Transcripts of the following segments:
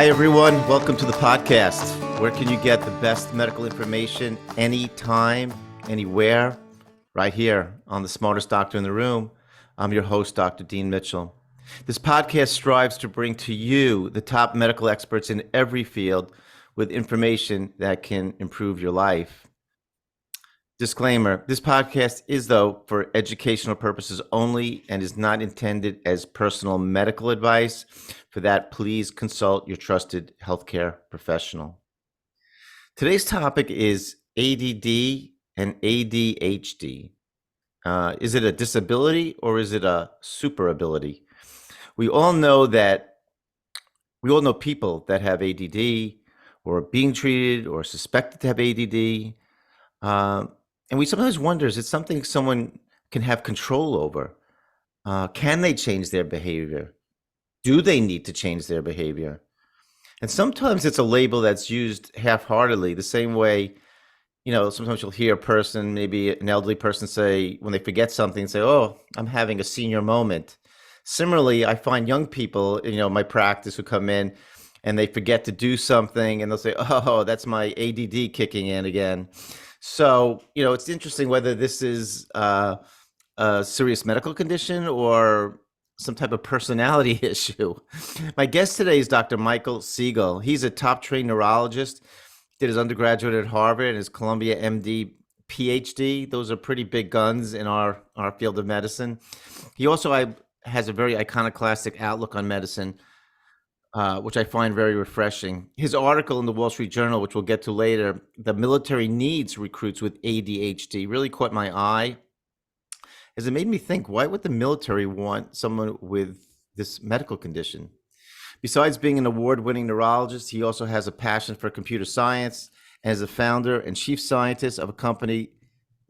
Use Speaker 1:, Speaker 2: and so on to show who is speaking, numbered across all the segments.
Speaker 1: Hi, everyone. Welcome to the podcast. Where can you get the best medical information anytime, anywhere? Right here on The Smartest Doctor in the Room. I'm your host, Dr. Dean Michel. This podcast strives to bring to you the top medical experts in every field with information that can improve your life. Disclaimer, this podcast is, though, for educational purposes only and is not intended as personal medical advice. For that, please consult your trusted healthcare professional. Today's topic is ADD and ADHD. Is it a disability or is it a super ability? We all know people that have ADD or are being treated or suspected to have ADD. And we sometimes wonder, is it something someone can have control over? Can they change their behavior? Do they need to change their behavior? And sometimes it's a label that's used half-heartedly, the same way, sometimes you'll hear a person, maybe an elderly person say, when they forget something, say, oh, I'm having a senior moment. Similarly, I find young people, my practice who come in and they forget to do something and they'll say, oh, that's my ADD kicking in again. So, it's interesting whether this is a serious medical condition or some type of personality issue. My guest today is Dr. Michel Siegel. He's a top trained neurologist, did his undergraduate at Harvard and his Columbia MD PhD. Those are pretty big guns in our field of medicine. He also has a very iconoclastic outlook on medicine, which I find very refreshing. His article in the Wall Street Journal, which we'll get to later, "The Military Needs Recruits with ADHD," really caught my eye, as it made me think, why would the military want someone with this medical condition? Besides being an award-winning neurologist, he also has a passion for computer science and is a founder and chief scientist of a company,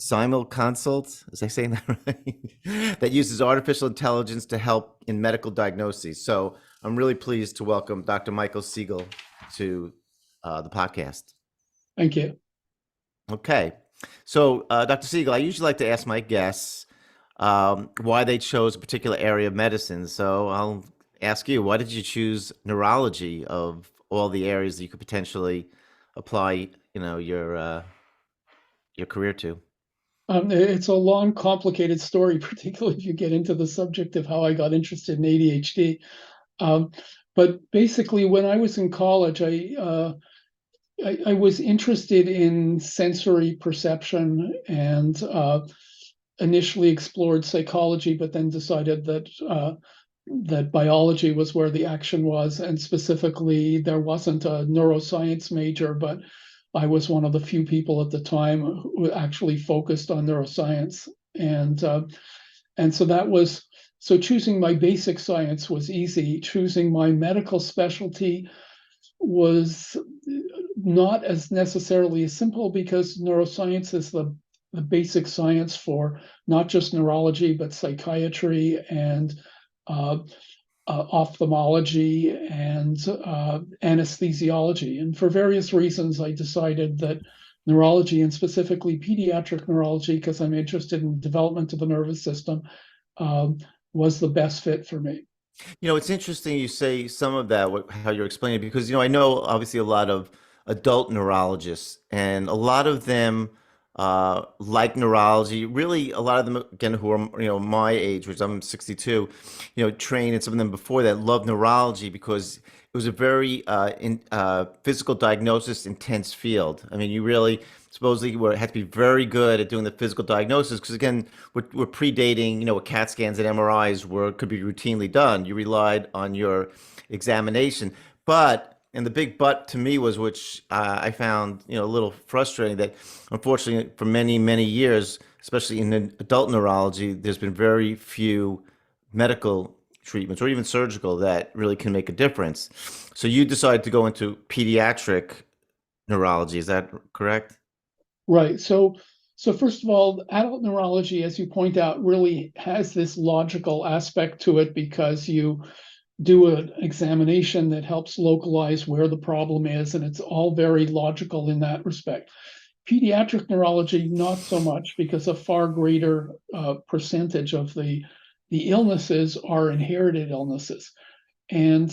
Speaker 1: Simulconsult, is I saying that right? That uses artificial intelligence to help in medical diagnoses. So I'm really pleased to welcome Dr. Michel Siegel to the podcast.
Speaker 2: Thank you.
Speaker 1: Okay. So Dr. Siegel, I usually like to ask my guests why they chose a particular area of medicine. So I'll ask you, why did you choose neurology of all the areas that you could potentially apply, your career to?
Speaker 2: It's a long, complicated story, particularly if you get into the subject of how I got interested in ADHD. But basically, when I was in college, I was interested in sensory perception and initially explored psychology, but then decided that biology was where the action was, and specifically, there wasn't a neuroscience major, but I was one of the few people at the time who actually focused on neuroscience, and so choosing my basic science was easy. Choosing my medical specialty was not as necessarily as simple, because neuroscience is the basic science for not just neurology, but psychiatry and ophthalmology and anesthesiology. And for various reasons, I decided that neurology, and specifically pediatric neurology, because I'm interested in development of the nervous system, was the best fit for me.
Speaker 1: It's interesting you say some of that, how you're explaining it, because, I know obviously a lot of adult neurologists, and a lot of them like neurology. Really, a lot of them, again, who are, my age, which I'm 62, trained, and some of them before that loved neurology because it was a very physical diagnosis intense field. I mean, you really supposedly had to be very good at doing the physical diagnosis because, again, we're predating, what CAT scans and MRIs could be routinely done. You relied on your examination. And the big but to me was, which I found, a little frustrating, that unfortunately for many, many years, especially in adult neurology, there's been very few medical treatments or even surgical that really can make a difference. So you decided to go into pediatric neurology. Is that correct?
Speaker 2: Right. So first of all, adult neurology, as you point out, really has this logical aspect to it, because you do an examination that helps localize where the problem is, and it's all very logical in that respect. Pediatric neurology, not so much, because a far greater percentage of the illnesses are inherited illnesses. And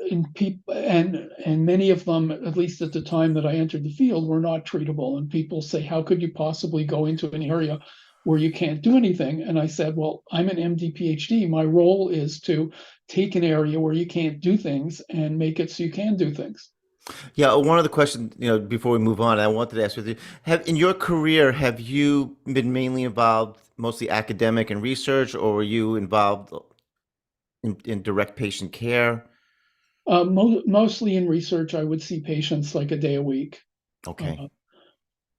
Speaker 2: in people, and many of them, at least at the time that I entered the field, were not treatable. And people say, how could you possibly go into an area where you can't do anything? And I said, well, I'm an MD PhD. My role is to take an area where you can't do things and make it so you can do things.
Speaker 1: Yeah, one of the questions, before we move on, I wanted to ask you, in your career, have you been mainly involved, mostly academic and research, or were you involved in direct patient care?
Speaker 2: Mostly in research. I would see patients like a day a week.
Speaker 1: Okay.
Speaker 2: Uh,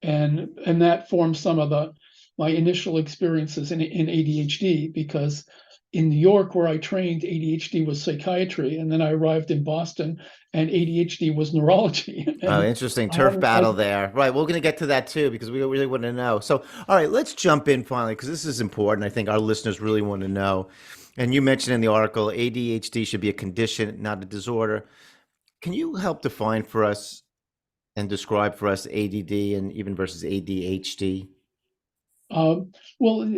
Speaker 2: and that formed some of the my initial experiences in ADHD, because in New York, where I trained, ADHD was psychiatry, and then I arrived in Boston, and ADHD was neurology.
Speaker 1: Oh,
Speaker 2: And
Speaker 1: interesting
Speaker 2: I
Speaker 1: turf
Speaker 2: haven't
Speaker 1: battle there. Right, we're going to get to that too because we really want to know. So, all right, let's jump in finally because this is important. I think our listeners really want to know. And you mentioned in the article ADHD should be a condition, not a disorder. Can you help define for us and describe for us ADD and even versus ADHD?
Speaker 2: Uh, well,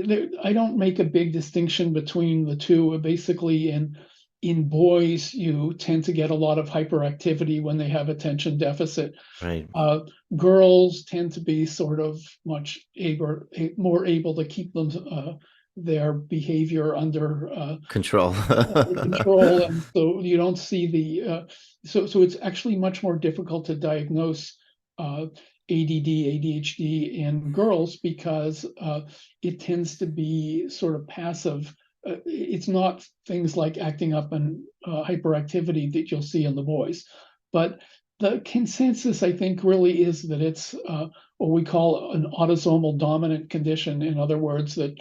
Speaker 2: I don't make a big distinction between the two. Basically, in boys, you tend to get a lot of hyperactivity when they have attention deficit.
Speaker 1: Right.
Speaker 2: Uh, Girls tend to be sort of much more able to keep their behavior
Speaker 1: Control.
Speaker 2: under control, and so you don't see so it's actually much more difficult to diagnose ADD, ADHD in girls, because it tends to be sort of passive. It's not things like acting up and hyperactivity that you'll see in the boys, but the consensus, I think, really is that it's what we call an autosomal dominant condition. In other words, that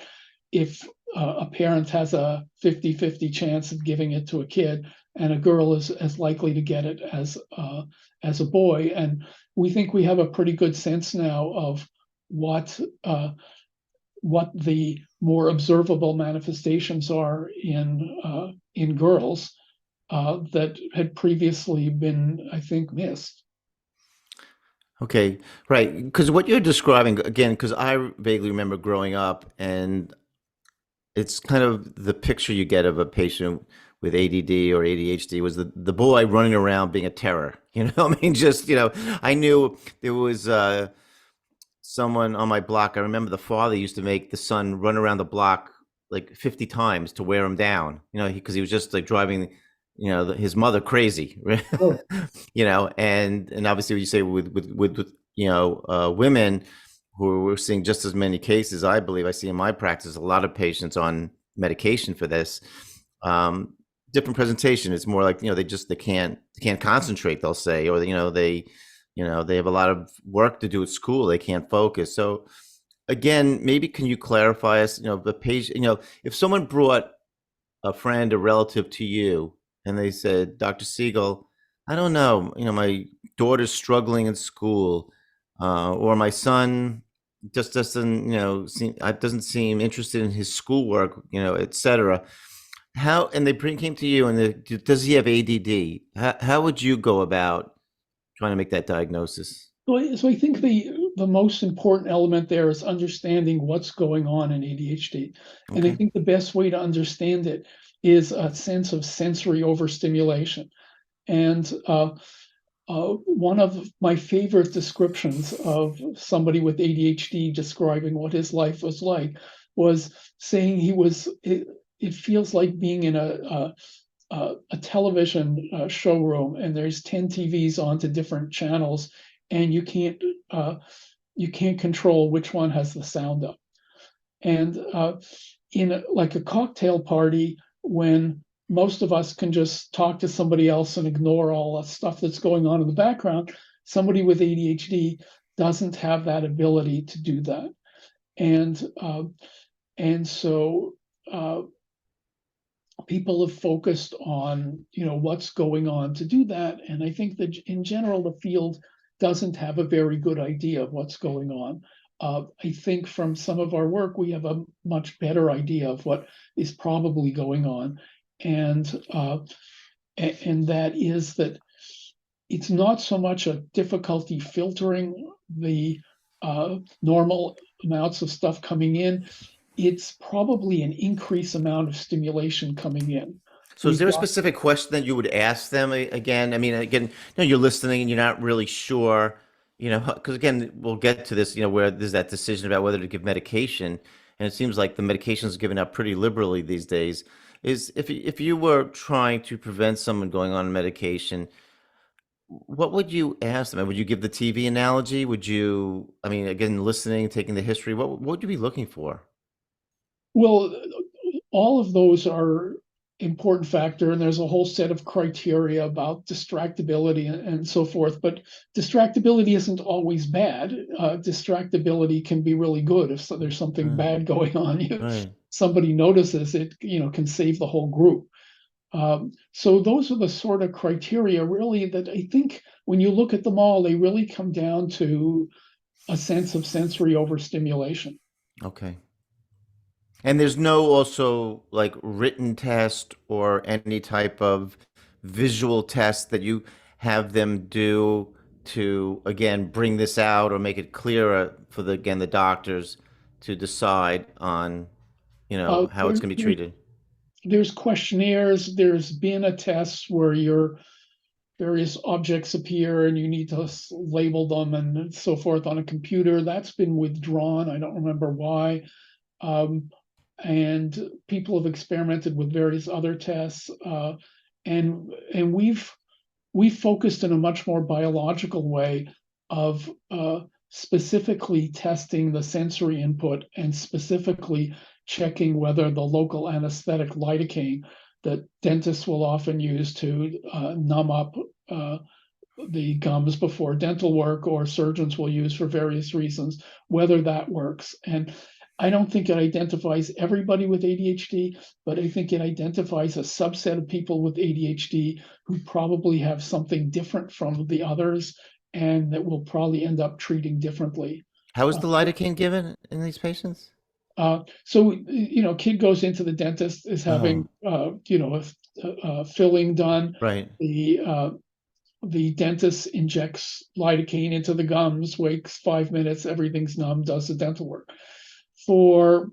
Speaker 2: if a parent has a 50-50 chance of giving it to a kid, and a girl is as likely to get it as a boy. And we think we have a pretty good sense now of what the more observable manifestations are in girls that had previously been, I think, missed.
Speaker 1: Okay, right. Because what you're describing, again, because I vaguely remember growing up, and it's kind of the picture you get of a patient with ADD or ADHD was the boy running around being a terror. I mean, just, I knew there was someone on my block. I remember the father used to make the son run around the block like 50 times to wear him down, because he was just like driving, his mother crazy,
Speaker 2: Oh,
Speaker 1: and obviously what you say with women who we're seeing just as many cases, I believe I see in my practice, a lot of patients on medication for this. Um, Different presentation. It's more like, they can't concentrate, they'll say, or, they have a lot of work to do at school. They can't focus. So again, maybe can you clarify us, the patient, if someone brought a friend or relative to you and they said, Dr. Siegel, I don't know, my daughter's struggling in school, or my son just doesn't seem interested in his schoolwork, et cetera. How, and they came to you and does he have ADD? How would you go about trying to make that diagnosis?
Speaker 2: so I think the most important element there is understanding what's going on in ADHD. And I
Speaker 1: Okay.
Speaker 2: think the best way to understand it is a sense of sensory overstimulation. And one of my favorite descriptions of somebody with ADHD describing what his life was like was saying it feels like being in a television showroom, and there's 10 TVs onto different channels, and you can't control which one has the sound up. And like a cocktail party, when most of us can just talk to somebody else and ignore all the stuff that's going on in the background, somebody with ADHD doesn't have that ability to do that. And so people have focused on what's going on to do that. And I think that in general the field doesn't have a very good idea of what's going on. I think from some of our work we have a much better idea of what is probably going on, and that is that it's not so much a difficulty filtering the normal amounts of stuff coming in. It's probably an increased amount of stimulation coming in.
Speaker 1: So is
Speaker 2: We've
Speaker 1: there a
Speaker 2: got
Speaker 1: specific question that you would ask them again? I mean, again, you're listening and you're not really sure, because again, we'll get to this, where there's that decision about whether to give medication, and it seems like the medication is given out pretty liberally these days. Is if you were trying to prevent someone going on medication, what would you ask them? Would you give the TV analogy? Would you, I mean, again, listening, taking the history, what would you be looking for?
Speaker 2: Well, all of those are important factor, and there's a whole set of criteria about distractibility and so forth. But distractibility isn't always bad. Distractibility can be really good if there's something
Speaker 1: Right,
Speaker 2: bad going on.
Speaker 1: right.
Speaker 2: Somebody notices it, can save the whole group. So those are the sort of criteria really that I think when you look at them all, they really come down to a sense of sensory overstimulation.
Speaker 1: Okay. And there's no also like written test or any type of visual test that you have them do to again bring this out or make it clearer for the doctors to decide on, how it's
Speaker 2: There,
Speaker 1: going to be
Speaker 2: there,
Speaker 1: treated.
Speaker 2: there's questionnaires. There's been a test where your various objects appear and you need to label them and so forth on a computer. That's been withdrawn. I don't remember why. Um, and people have experimented with various other tests, and we've focused in a much more biological way of specifically testing the sensory input and specifically checking whether the local anesthetic lidocaine that dentists will often use to numb up uh, the gums before dental work, or surgeons will use for various reasons, whether that works. And I don't think it identifies everybody with ADHD, but I think it identifies a subset of people with ADHD who probably have something different from the others and that will probably end up treating differently.
Speaker 1: How is
Speaker 2: Uh,
Speaker 1: the lidocaine given in these patients?
Speaker 2: so, kid goes into the dentist, is
Speaker 1: Oh,
Speaker 2: having, a filling done.
Speaker 1: right,
Speaker 2: The the dentist injects lidocaine into the gums, waits 5 minutes, everything's numb, does the dental work. For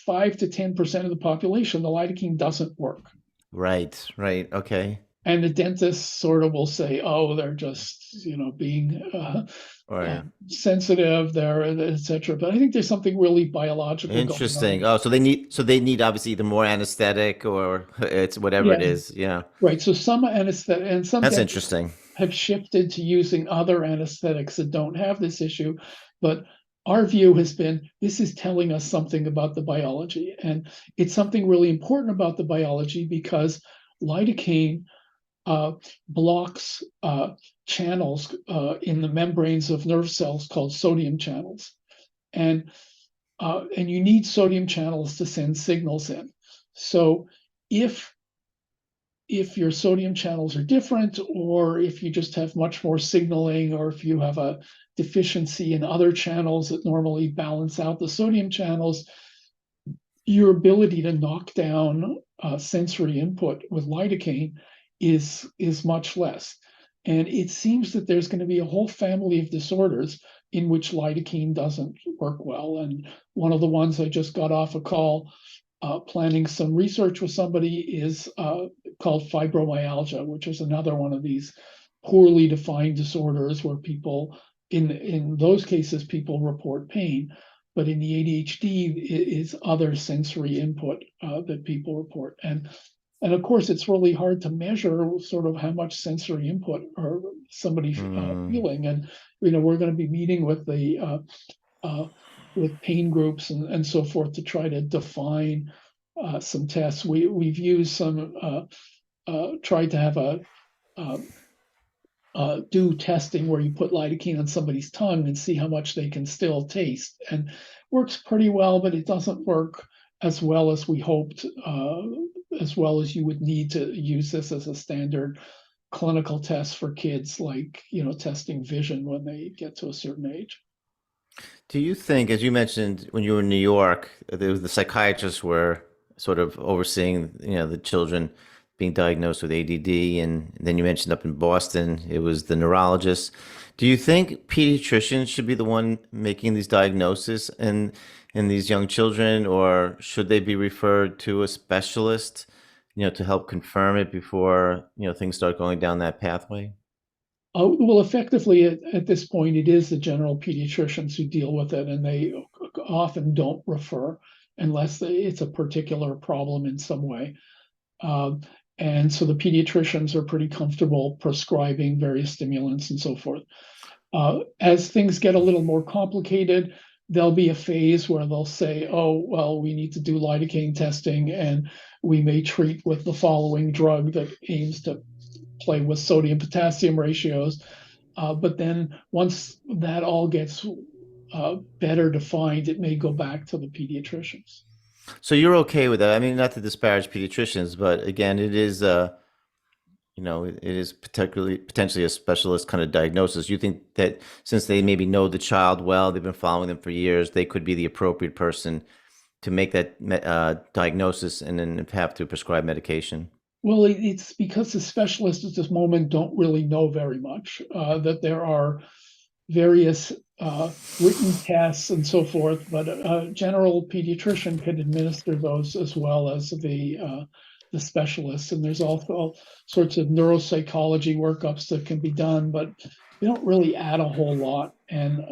Speaker 2: 5 to 10% of the population, the lidocaine doesn't work.
Speaker 1: right, right. Okay.
Speaker 2: And the dentist sort of will say, oh, they're just, being
Speaker 1: Right.
Speaker 2: sensitive there, etc. But I think there's something really biological going on.
Speaker 1: Interesting. Oh, so they need obviously either more anesthetic or it's whatever
Speaker 2: Yeah,
Speaker 1: it is. Yeah.
Speaker 2: right. So some anesthetic and some
Speaker 1: That's
Speaker 2: dentists
Speaker 1: interesting.
Speaker 2: have shifted to using other anesthetics that don't have this issue. But our view has been this is telling us something about the biology. And it's something really important about the biology because lidocaine uh, blocks channels in the membranes of nerve cells called sodium channels. And you need sodium channels to send signals in. So if your sodium channels are different, or if you just have much more signaling, or if you have a deficiency in other channels that normally balance out the sodium channels, your ability to knock down sensory input with lidocaine is much less. And it seems that there's going to be a whole family of disorders in which lidocaine doesn't work well. And one of the ones I just got off a call planning some research with somebody is called fibromyalgia, which is another one of these poorly defined disorders where people, in those cases, people report pain, but in the ADHD is other sensory input that people report. And of course, it's really hard to measure sort of how much sensory input are somebody
Speaker 1: Mm,
Speaker 2: feeling. And we're going to be meeting uh, with pain groups and so forth to try to define some tests. We've used some tried to have a um, do testing where you put lidocaine on somebody's tongue and see how much they can still taste, and works pretty well, but it doesn't work as well as we hoped, as well as you would need to use this as a standard clinical test for kids, like testing vision when they get to a certain age.
Speaker 1: do you think, as you mentioned, when you were in New York, there was the psychiatrists were sort of overseeing, the children being diagnosed with ADD, and then you mentioned up in Boston, it was the neurologist. Do you think pediatricians should be the one making these diagnoses in these young children, or should they be referred to a specialist? to help confirm it before, things start going down that pathway?
Speaker 2: Well, effectively, at this point, it is the general pediatricians who deal with it, and they often don't refer unless it's a particular problem in some way. Um, and so the pediatricians are pretty comfortable prescribing various stimulants and so forth. As things get a little more complicated, there'll be a phase where they'll say, oh, well, we need to do lidocaine testing, and we may treat with the following drug that aims to play with sodium potassium ratios. But then once that all gets better defined, it may go back to the pediatricians.
Speaker 1: So you're okay with that? I mean, not to disparage pediatricians, but again, it is it is particularly potentially a specialist kind of diagnosis. You think that since they maybe know the child well, they've been following them for years, they could be the appropriate person to make that diagnosis and then have to prescribe medication?
Speaker 2: Well, it's because the specialists at this moment don't really know very much, that there are various written tests and so forth, but a general pediatrician can administer those as well as the specialists. And there's also all sorts of neuropsychology workups that can be done, but they don't really add a whole lot. And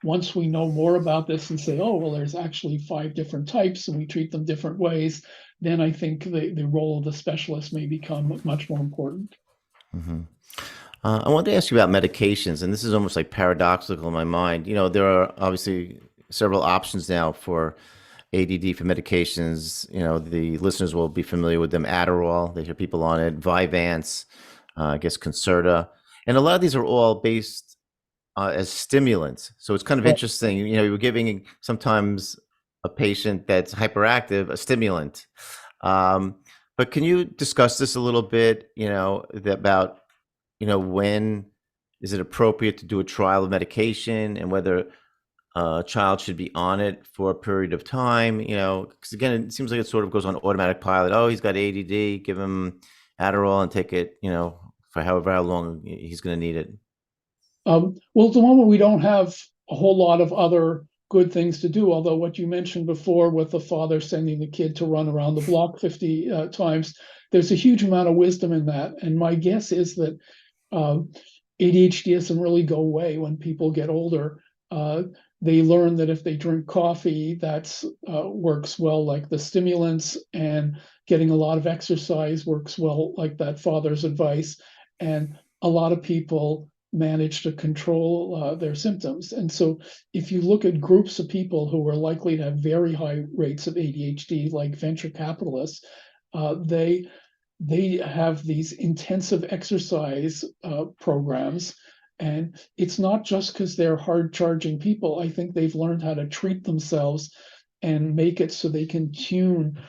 Speaker 2: once we know more about this and say, oh, well, there's actually 5 different types and we treat them different ways, then I think the role of the specialist may become much more important.
Speaker 1: Hmm. I wanted to ask you about medications, and this is almost like paradoxical in my mind. There are obviously several options now for ADD for medications. The listeners will be familiar with them: Adderall, they hear people on it; Vyvanse, I guess Concerta, and a lot of these are all based as stimulants. So it's kind of interesting. You're giving sometimes a patient that's hyperactive a stimulant. Um, but can you discuss this a little bit? About when is it appropriate to do a trial of medication and whether a child should be on it for a period of time, because again, it seems like it sort of goes on automatic pilot. Oh, he's got ADD, give him Adderall and take it, for however how long he's going to need it.
Speaker 2: Well, at the moment, we don't have a whole lot of other good things to do. Although what you mentioned before with the father sending the kid to run around the block 50 times, there's a huge amount of wisdom in that. And my guess is that ADHD doesn't really go away when people get older. They learn that if they drink coffee, that works well like the stimulants, and getting a lot of exercise works well like that father's advice. And a lot of people manage to control their symptoms. And so if you look at groups of people who are likely to have very high rates of ADHD, like venture capitalists, they have these intensive exercise programs. And it's not just because they're hard charging people. I think they've learned how to treat themselves and make it so they can tune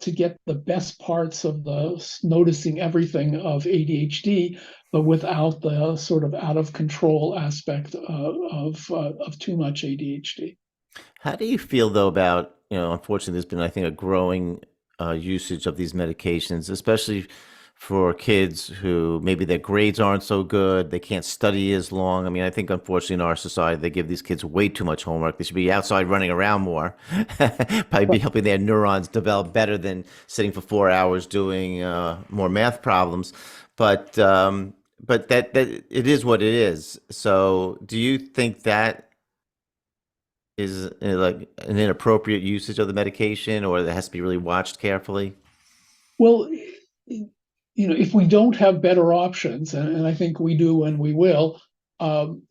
Speaker 2: to get the best parts of the noticing everything of ADHD, but without the sort of out of control aspect of too much ADHD.
Speaker 1: How do you feel though about, unfortunately, there's been, I think, a growing usage of these medications, especially for kids who maybe their grades aren't so good, they can't study as long. I mean, I think unfortunately in our society, they give these kids way too much homework. They should be outside running around more, probably be helping their neurons develop better than sitting for 4 hours doing more math problems. But that it is what it is. So, do you think that is like an inappropriate usage of the medication, or that has to be really watched carefully?
Speaker 2: Well, if we don't have better options, and I think we do and we will, um,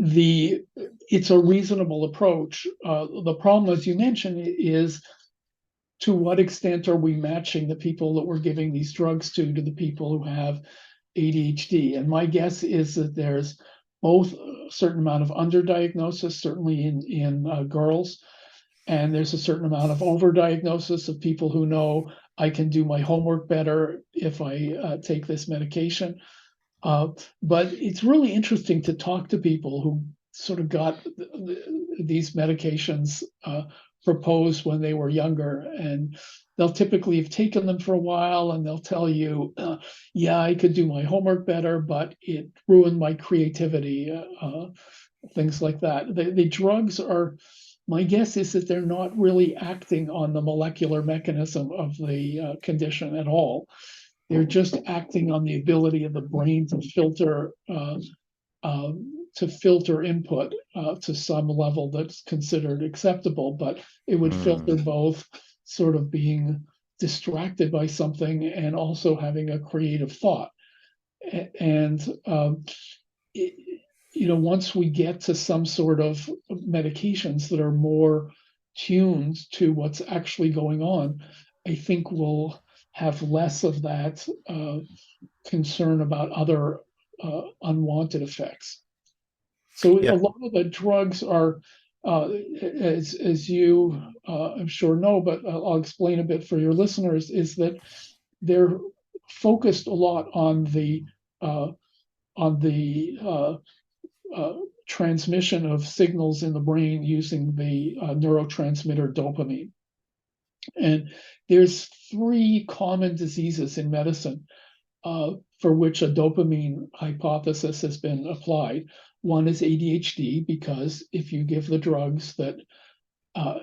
Speaker 2: the it's a reasonable approach. The problem, as you mentioned, is to what extent are we matching the people that we're giving these drugs to the people who have ADHD? And my guess is that there's both a certain amount of underdiagnosis, certainly in girls, and there's a certain amount of overdiagnosis of people who know I can do my homework better if I take this medication. But it's really interesting to talk to people who sort of got these medications proposed when they were younger, and they'll typically have taken them for a while, and they'll tell you, "Yeah, I could do my homework better, but it ruined my creativity." Things like that. The drugs are My guess is that they're not really acting on the molecular mechanism of the condition at all. They're just acting on the ability of the brain to filter input to some level that's considered acceptable, but it would filter
Speaker 1: Mm.
Speaker 2: both sort of being distracted by something and also having a creative thought. And once we get to some sort of medications that are more tuned to what's actually going on, I think we'll have less of that concern about other unwanted effects. So a
Speaker 1: Yeah.
Speaker 2: lot of the drugs are, as you I'm sure know, but I'll explain a bit for your listeners, is that they're focused a lot uh, on the transmission of signals in the brain using the neurotransmitter dopamine. And there's three common diseases in medicine for which a dopamine hypothesis has been applied. One is ADHD, because if you give the drugs that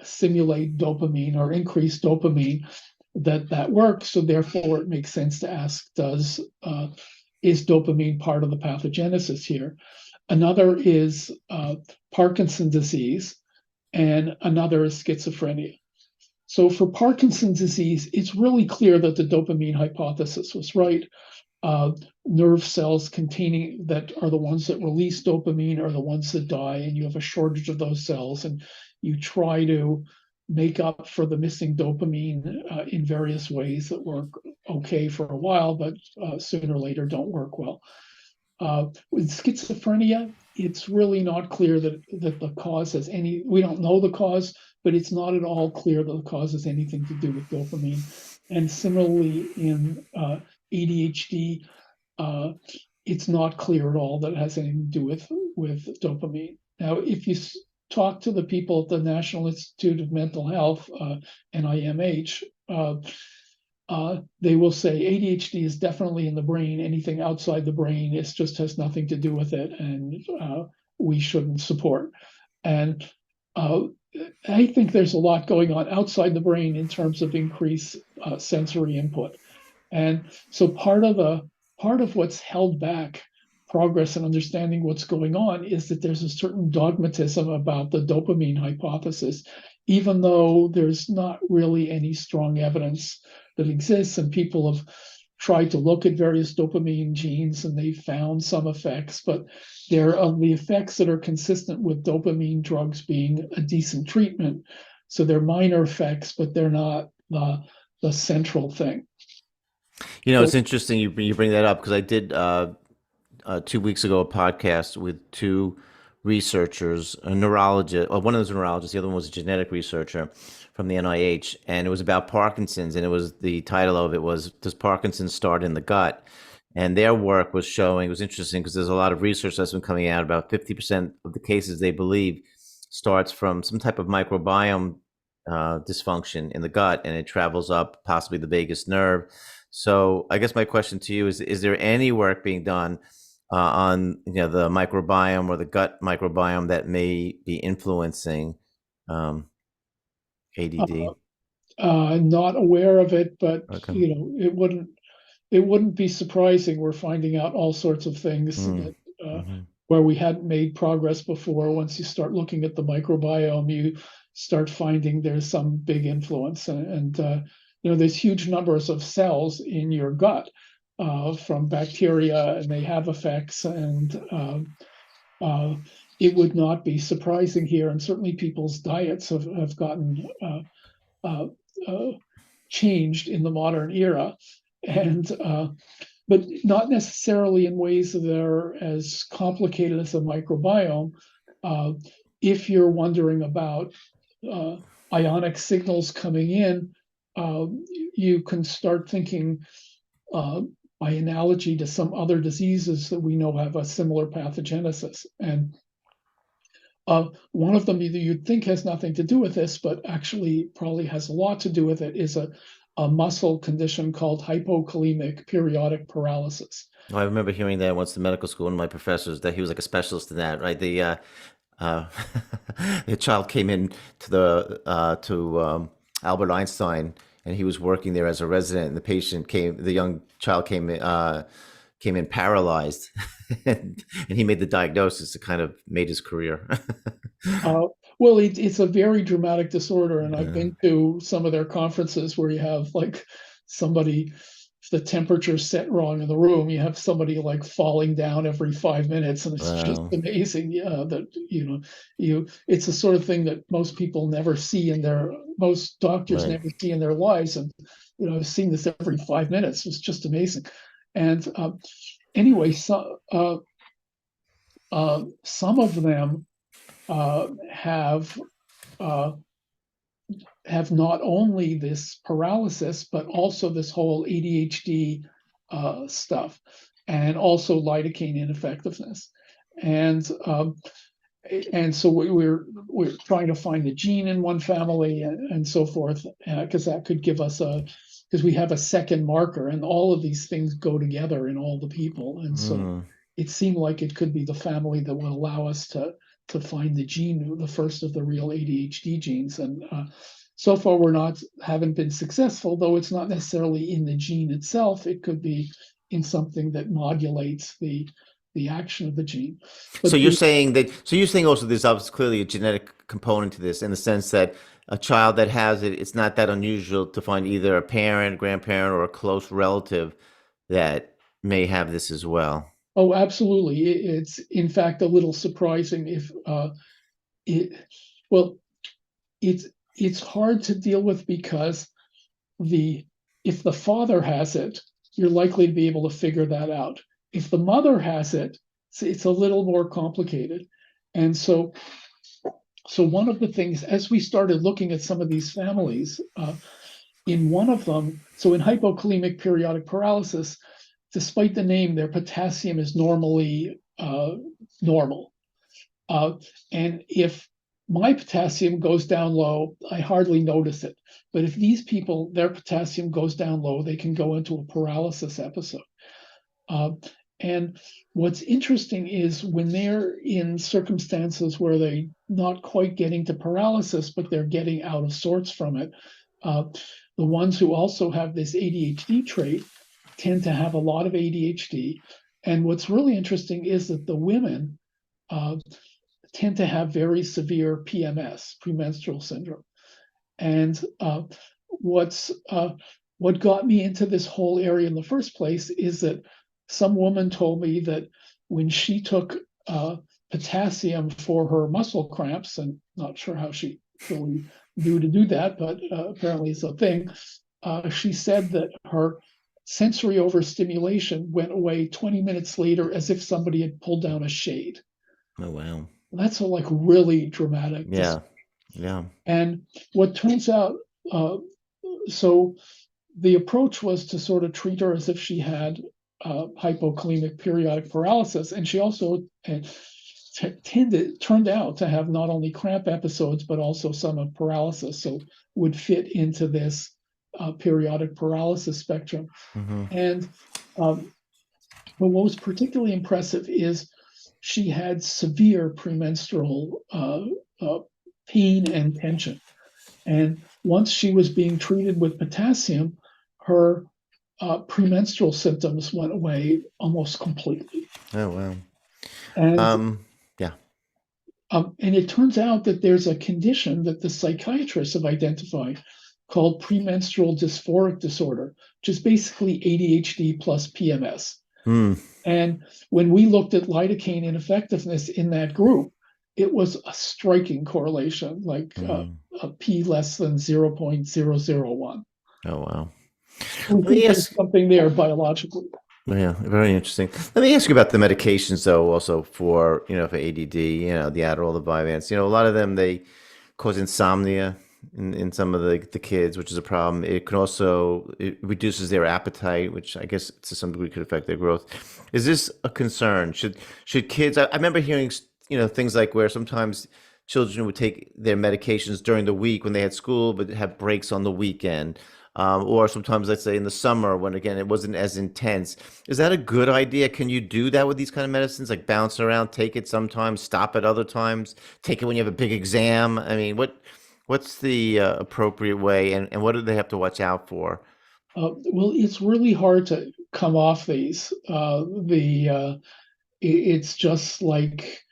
Speaker 2: simulate dopamine or increase dopamine, that works. So therefore, it makes sense to ask: is dopamine part of the pathogenesis here? Another is Parkinson's disease, and another is schizophrenia. So for Parkinson's disease, it's really clear that the dopamine hypothesis was right. uh, Nerve cells containing that are the ones that release dopamine are the ones that die, and you have a shortage of those cells, and you try to make up for the missing dopamine in various ways that work okay for a while, but sooner or later don't work well. With schizophrenia, it's really not clear that the cause has any, we don't know the cause, but it's not at all clear that the cause has anything to do with dopamine. And similarly, in ADHD, uh, it's not clear at all that it has anything to do with dopamine. Now, if you talk to the people at the National Institute of Mental Health, NIMH, they will say ADHD is definitely in the brain. Anything outside the brain is just has nothing to do with it, and we shouldn't support. And uh, I think there's a lot going on outside the brain in terms of increased sensory input. And so part of what's held back progress and understanding what's going on is that there's a certain dogmatism about the dopamine hypothesis, even though there's not really any strong evidence that exists, and people have tried to look at various dopamine genes and they found some effects, but they're of the effects that are consistent with dopamine drugs being a decent treatment. So they're minor effects, but they're not the central thing.
Speaker 1: It's
Speaker 2: So
Speaker 1: interesting you bring that up because I did 2 weeks ago a podcast with two researchers, a neurologist, one of those neurologists, the other one was a genetic researcher from the NIH, and it was about Parkinson's, and it was the title of it was "Does Parkinson's Start in the Gut?" And their work was showing, it was interesting because there's a lot of research that's been coming out about 50% of the cases they believe starts from some type of microbiome dysfunction in the gut, and it travels up possibly the vagus nerve. So I guess my question to you is there any work being done on the microbiome or the gut microbiome that may be influencing um, ADD?
Speaker 2: not aware of it, but
Speaker 1: Okay.
Speaker 2: it wouldn't be surprising. We're finding out all sorts of things
Speaker 1: Mm.
Speaker 2: that
Speaker 1: Hmm.
Speaker 2: where we hadn't made progress before. Once you start looking at the microbiome, you start finding there's some big influence, and there's huge numbers of cells in your gut from bacteria, and they have effects. And uh, it would not be surprising here, and certainly people's diets have gotten uh, uh, changed in the modern era, and but not necessarily in ways that are as complicated as the microbiome. Uh, if you're wondering about uh, ionic signals coming in, uh, you can start thinking uh, by analogy to some other diseases that we know have a similar pathogenesis. And one of them you'd think has nothing to do with this, but actually probably has a lot to do with it, is a muscle condition called hypokalemic periodic paralysis.
Speaker 1: I remember hearing that once in medical school. One of my professors that he was like a specialist in that, right? Uh, the child came in to Albert Einstein, and he was working there as a resident. And the young child came in paralyzed, and he made the diagnosis that kind of made his career.
Speaker 2: Uh, well, it's a very dramatic disorder, and I've
Speaker 1: Yeah.
Speaker 2: been to some of their conferences where you have like somebody, if the temperature's set wrong in the room, you have somebody like falling down every 5 minutes, and it's just
Speaker 1: Wow.
Speaker 2: amazing. Yeah, that it's the sort of thing that most people never see in their, most doctors
Speaker 1: Right.
Speaker 2: never see in their lives, and I've seen this every 5 minutes. It's just amazing. And anyway, some of them uh, have uh, have not only this paralysis but also this whole ADHD stuff, and also lidocaine ineffectiveness, and so we're trying to find the gene in one family and so forth, because that could give us because we have a second marker, and all of these things go together in all the people, and so
Speaker 1: Mm.
Speaker 2: it seemed like it could be the family that would allow us to find the gene, the first of the real ADHD genes, and so far we're not haven't been successful, though it's not necessarily in the gene itself. It could be in something that modulates the action of the gene.
Speaker 1: So
Speaker 2: But
Speaker 1: you're
Speaker 2: the
Speaker 1: saying that, so you're saying also there's obviously clearly a genetic component to this in the sense that a child that has it, it's not that unusual to find either a parent, grandparent, or a close relative that may have this as well.
Speaker 2: Oh, absolutely. It's in fact a little surprising if it, well, it's it's hard to deal with because the if the father has it, you're likely to be able to figure that out. If the mother has it, it's a little more complicated. And so one of the things, as we started looking at some of these families, in one of them, so in hypokalemic periodic paralysis, despite the name, their potassium is normally normal. Uh, and if my potassium goes down low, I hardly notice it. But if these people, their potassium goes down low, they can go into a paralysis episode. Uh, and what's interesting is when they're in circumstances where they're not quite getting to paralysis, but they're getting out of sorts from it, uh, the ones who also have this ADHD trait tend to have a lot of ADHD. And what's really interesting is that the women uh, tend to have very severe PMS, premenstrual syndrome. And what's what got me into this whole area in the first place is that some woman told me that when she took potassium for her muscle cramps, and not sure how she really knew to do that, but apparently it's a thing. She said that her sensory overstimulation went away 20 minutes later as if somebody had pulled down a shade.
Speaker 1: Oh wow.
Speaker 2: That's a like really dramatic.
Speaker 1: Yeah. Yeah.
Speaker 2: And what turns out, uh, so the approach was to sort of treat her as if she had hypokalemic periodic paralysis, and she also turned out to have not only cramp episodes but also some of paralysis, so would fit into this periodic paralysis spectrum.
Speaker 1: Hmm.
Speaker 2: And but what was particularly impressive is she had severe premenstrual pain and tension. And once she was being treated with potassium, her premenstrual symptoms went away almost completely.
Speaker 1: Oh wow.
Speaker 2: And
Speaker 1: Um. Yeah.
Speaker 2: and it turns out that there's a condition that the psychiatrists have identified called premenstrual dysphoric disorder, which is basically ADHD plus PMS.
Speaker 1: Hmm.
Speaker 2: And when we looked at lidocaine ineffectiveness in that group, it was a striking correlation, like
Speaker 1: Hmm.
Speaker 2: a p less than 0.001.
Speaker 1: Oh wow.
Speaker 2: We
Speaker 1: Let me
Speaker 2: think there's
Speaker 1: ask.
Speaker 2: something there biologically.
Speaker 1: Yeah, very interesting. Let me ask you about the medications, though, also for, for ADD, the Adderall, the Vyvanse. A lot of them, they cause insomnia in some of the kids, which is a problem. It reduces their appetite, which I guess to some degree could affect their growth. Is this a concern? Should kids? I remember hearing, things like where sometimes children would take their medications during the week when they had school, but have breaks on the weekend. or sometimes, let's say, in the summer when again it wasn't as intense. Is that a good idea? Can you do that with these kind of medicines? Like bounce around, take it sometimes, stop at other times, take it when you have a big exam? I mean, what's the appropriate way, and what do they have to watch out for?
Speaker 2: Well, it's really hard to come off these. It's just like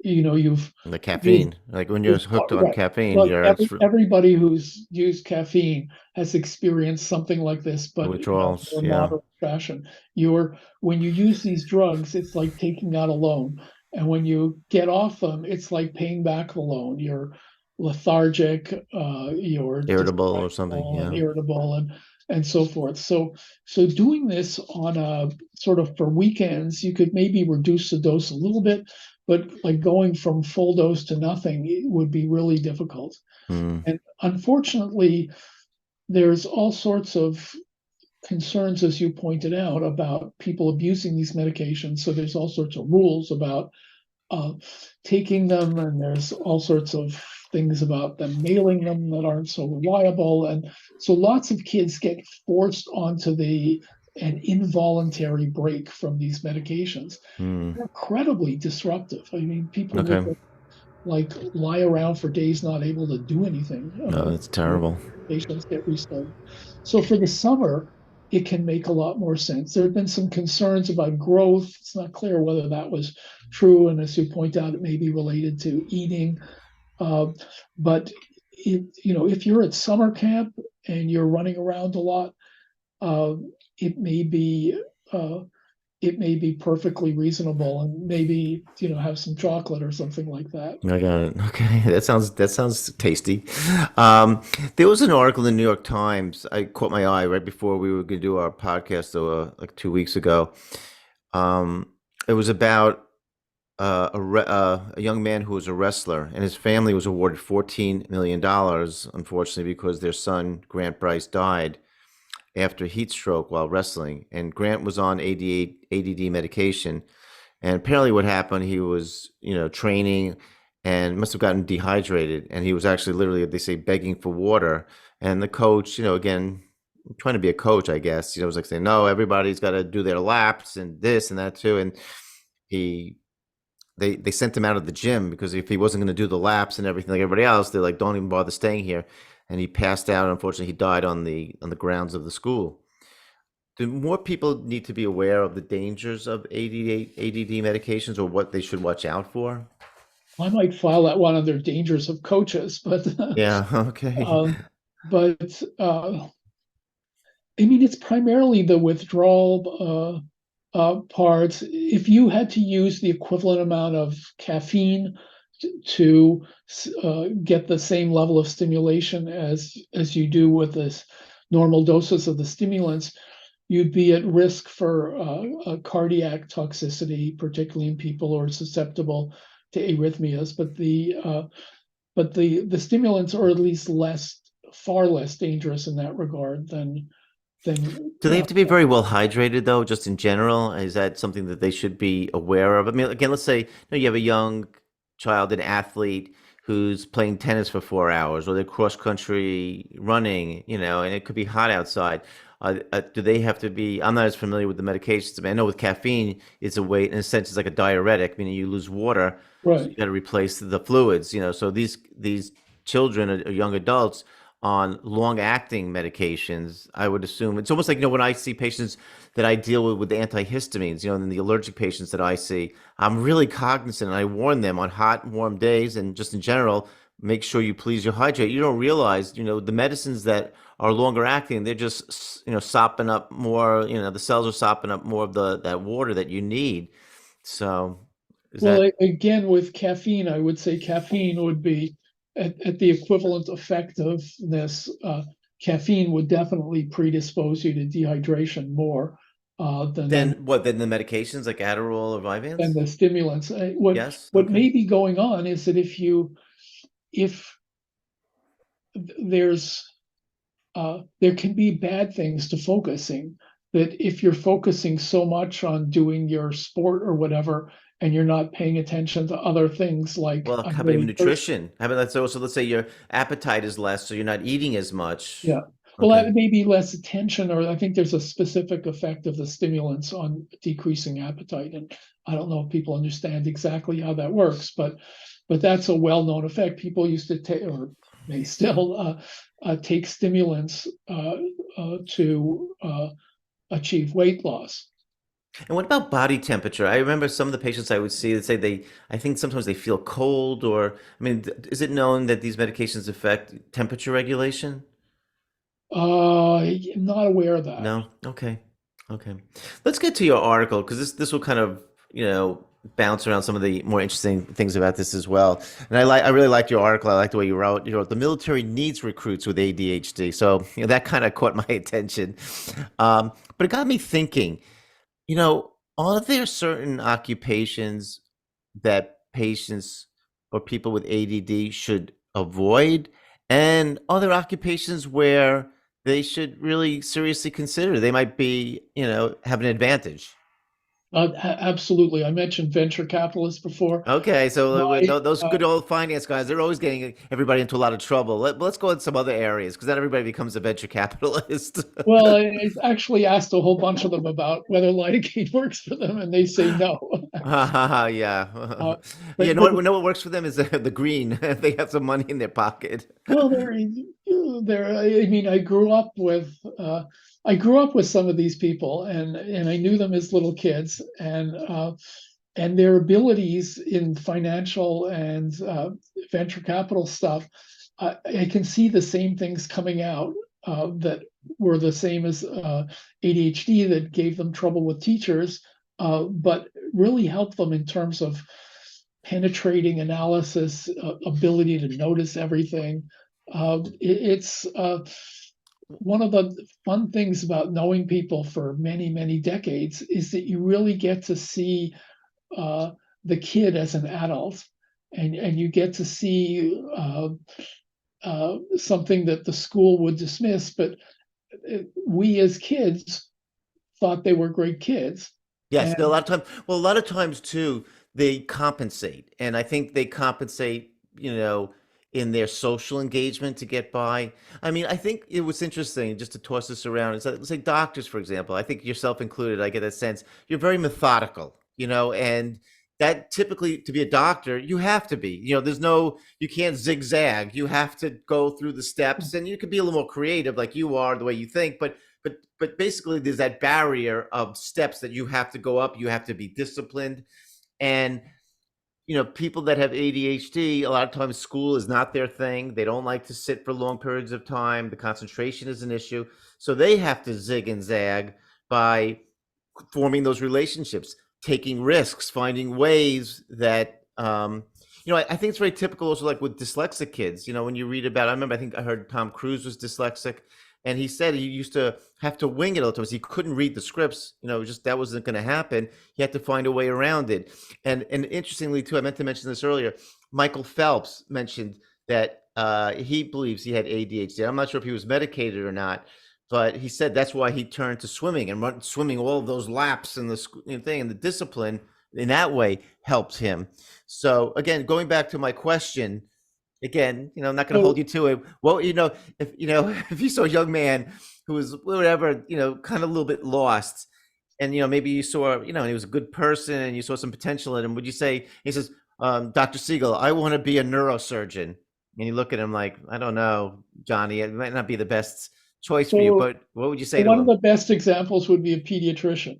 Speaker 1: The
Speaker 2: you've
Speaker 1: caffeine, like when you're hooked on
Speaker 2: right.
Speaker 1: caffeine,
Speaker 2: Look,
Speaker 1: you're it's
Speaker 2: everybody who's used caffeine has experienced something like this,
Speaker 1: the
Speaker 2: but
Speaker 1: withdrawals.
Speaker 2: in a
Speaker 1: Yeah,
Speaker 2: moderate fashion. You're When you use these drugs, it's like taking out a loan, and when you get off them, it's like paying back the loan. You're lethargic, you're
Speaker 1: irritable or something.
Speaker 2: distractible and
Speaker 1: Yeah.
Speaker 2: irritable, and so forth. So doing this on a sort of for weekends, you could maybe reduce the dose a little bit, but like going from full dose to nothing, it would be really difficult.
Speaker 1: Mm,
Speaker 2: And unfortunately, there's all sorts of concerns, as you pointed out, about people abusing these medications. So there's all sorts of rules about uh, taking them, and there's all sorts of things about them mailing them that aren't so reliable. And so lots of kids get forced onto an involuntary break from these medications.
Speaker 1: mm.
Speaker 2: They're incredibly disruptive. I mean, people will
Speaker 1: Okay.
Speaker 2: like lie around for days not able to do anything.
Speaker 1: No, that's terrible.
Speaker 2: Patients get restarted. So for the summer, it can make a lot more sense. There have been some concerns about growth. It's not clear whether that was true, and as you point out, it may be related to eating. Uh, but if you're at summer camp and you're running around a lot, uh, it may be uh, it may be perfectly reasonable, and maybe have some chocolate or something like that.
Speaker 1: I got it. Okay, that sounds tasty. Um, there was an article in the New York Times. I caught my eye right before we were going to do our podcast, like 2 weeks ago. Um, it was about a young man who was a wrestler, and his family was awarded $14 million, unfortunately, because their son Grant Bryce died after heat stroke while wrestling, and Grant was on ADD medication. And apparently, what happened, he was, training and must have gotten dehydrated. And he was actually literally, they say, begging for water. And the coach, again, trying to be a coach, I guess, was like saying, no, everybody's got to do their laps and this and that too. And he, they sent him out of the gym because if he wasn't going to do the laps and everything like everybody else, they're like, don't even bother staying here. And he passed out. Unfortunately, he died on the grounds of the school. Do more people need to be aware of the dangers of ADD medications or what they should watch out for?
Speaker 2: I might file that one under dangers of coaches, but
Speaker 1: Yeah, okay.
Speaker 2: um, but I mean, it's primarily the withdrawal parts. If you had to use the equivalent amount of caffeine to get the same level of stimulation as you do with this normal doses of the stimulants, you'd be at risk for a cardiac toxicity, particularly in people who are susceptible to arrhythmias. But the stimulants are at least far less dangerous in that regard than
Speaker 1: Do they have to be very well hydrated though, just in general? Is that something that they should be aware of? I mean, again, let's say you have a young child, an athlete who's playing tennis for 4 hours, or they're cross country running, and it could be hot outside. Do they have to be? I'm not as familiar with the medications. I mean, I know with caffeine, it's a way, in a sense, it's like a diuretic, meaning you lose water, so you
Speaker 2: right.
Speaker 1: got to replace the fluids. So these children or young adults on long-acting medications, I would assume it's almost like when I see patients that I deal with antihistamines, and the allergic patients that I see, I'm really cognizant and I warn them on hot, warm days and just in general, make sure you please your hydrate. You don't realize, the medicines that are longer acting, they're just sopping up more, the cells are sopping up more of the that water that you need. So is
Speaker 2: Well,
Speaker 1: that
Speaker 2: again, with caffeine, I would say caffeine would be at the equivalent effectiveness. Caffeine would definitely predispose you to dehydration more than
Speaker 1: then what then the medications like Adderall or
Speaker 2: than
Speaker 1: Vyvanse?
Speaker 2: the stimulants. What
Speaker 1: Yes.
Speaker 2: what
Speaker 1: Okay.
Speaker 2: may be going on is that if there's there can be bad things to focusing. That if you're focusing so much on doing your sport or whatever, and you're not paying attention to other things like
Speaker 1: Well,
Speaker 2: I'm
Speaker 1: how about even
Speaker 2: really thirsty.
Speaker 1: nutrition? How about that? So let's say your appetite is less, so you're not eating as much.
Speaker 2: Yeah. Well,
Speaker 1: Okay.
Speaker 2: that may be less attention, or I think there's a specific effect of the stimulants on decreasing appetite. And I don't know if people understand exactly how that works, but that's a well-known effect. People used to take, or may still take stimulants to achieve weight loss.
Speaker 1: And what about body temperature? I remember some of the patients I would see that say I think sometimes they feel cold, or, I mean, is it known that these medications affect temperature regulation?
Speaker 2: I'm not aware of that.
Speaker 1: No? Okay. Okay. Let's get to your article, because this will kind of, bounce around some of the more interesting things about this as well. And I really liked your article. I liked the way you wrote the military needs recruits with ADHD. So, that kind of caught my attention. But it got me thinking, are there certain occupations that patients or people with ADD should avoid? And are there occupations where they should really seriously consider they might be, have an advantage?
Speaker 2: Absolutely. I mentioned venture capitalists before.
Speaker 1: Okay, so
Speaker 2: My,
Speaker 1: those good old finance guys, they're always getting everybody into a lot of trouble. Let's go in some other areas, because then everybody becomes a venture capitalist.
Speaker 2: well, I actually asked a whole bunch of them about whether lidocaine works for them, and they say no.
Speaker 1: Yeah.
Speaker 2: Uh,
Speaker 1: Yeah,
Speaker 2: but but
Speaker 1: know what works for them is the green. They have some money in their pocket.
Speaker 2: well, there. I mean, I grew up with some of these people, and I knew them as little kids, and their abilities in financial and venture capital stuff. I can see the same things coming out that were the same as ADHD that gave them trouble with teachers, but really helped them in terms of penetrating analysis, ability to notice everything. It's one of the fun things about knowing people for many, many decades is that you really get to see uh, the kid as an adult, and you get to see something that the school would dismiss, but we as kids thought they were great kids.
Speaker 1: Yes, a
Speaker 2: And
Speaker 1: lot of times. Well, a lot of times too, they compensate, and I think they compensate, in their social engagement to get by. I mean, I think it was interesting just to toss this around. Is that, let's say doctors, for example. I think yourself included. I get that sense you're very methodical, and that typically to be a doctor, you have to be. You can't zigzag. You have to go through the steps, and you can be a little more creative, like you are, the way you think, but basically there's that barrier of steps that you have to go up. You have to be disciplined. And people that have ADHD, a lot of times school is not their thing. They don't like to sit for long periods of time. The concentration is an issue, so they have to zig and zag by forming those relationships, taking risks, finding ways that I think it's very typical also, like with dyslexic kids. When you read about, I remember, I think I heard Tom Cruise was dyslexic, and he said he used to have to wing it all the time. He couldn't read the scripts. Just that wasn't going to happen. He had to find a way around it. And interestingly too, I meant to mention this earlier. Michael Phelps mentioned that he believes he had ADHD. I'm not sure if he was medicated or not, but he said that's why he turned to swimming and swimming all of those laps and thing, and the discipline in that way helped him. So again, going back to my question, again, I'm not going to hold
Speaker 2: so,
Speaker 1: you to it. Well, if if you saw a young man who was whatever, kind of a little bit lost, and maybe you saw, and he was a good person, and you saw some potential in him, would you say, he says, Dr. Siegel, I want to be a neurosurgeon? And you look at him like, I don't know, Johnny, it might not be the best choice for you,
Speaker 2: so
Speaker 1: but what would you say to
Speaker 2: one of
Speaker 1: him?
Speaker 2: the best examples would be a pediatrician.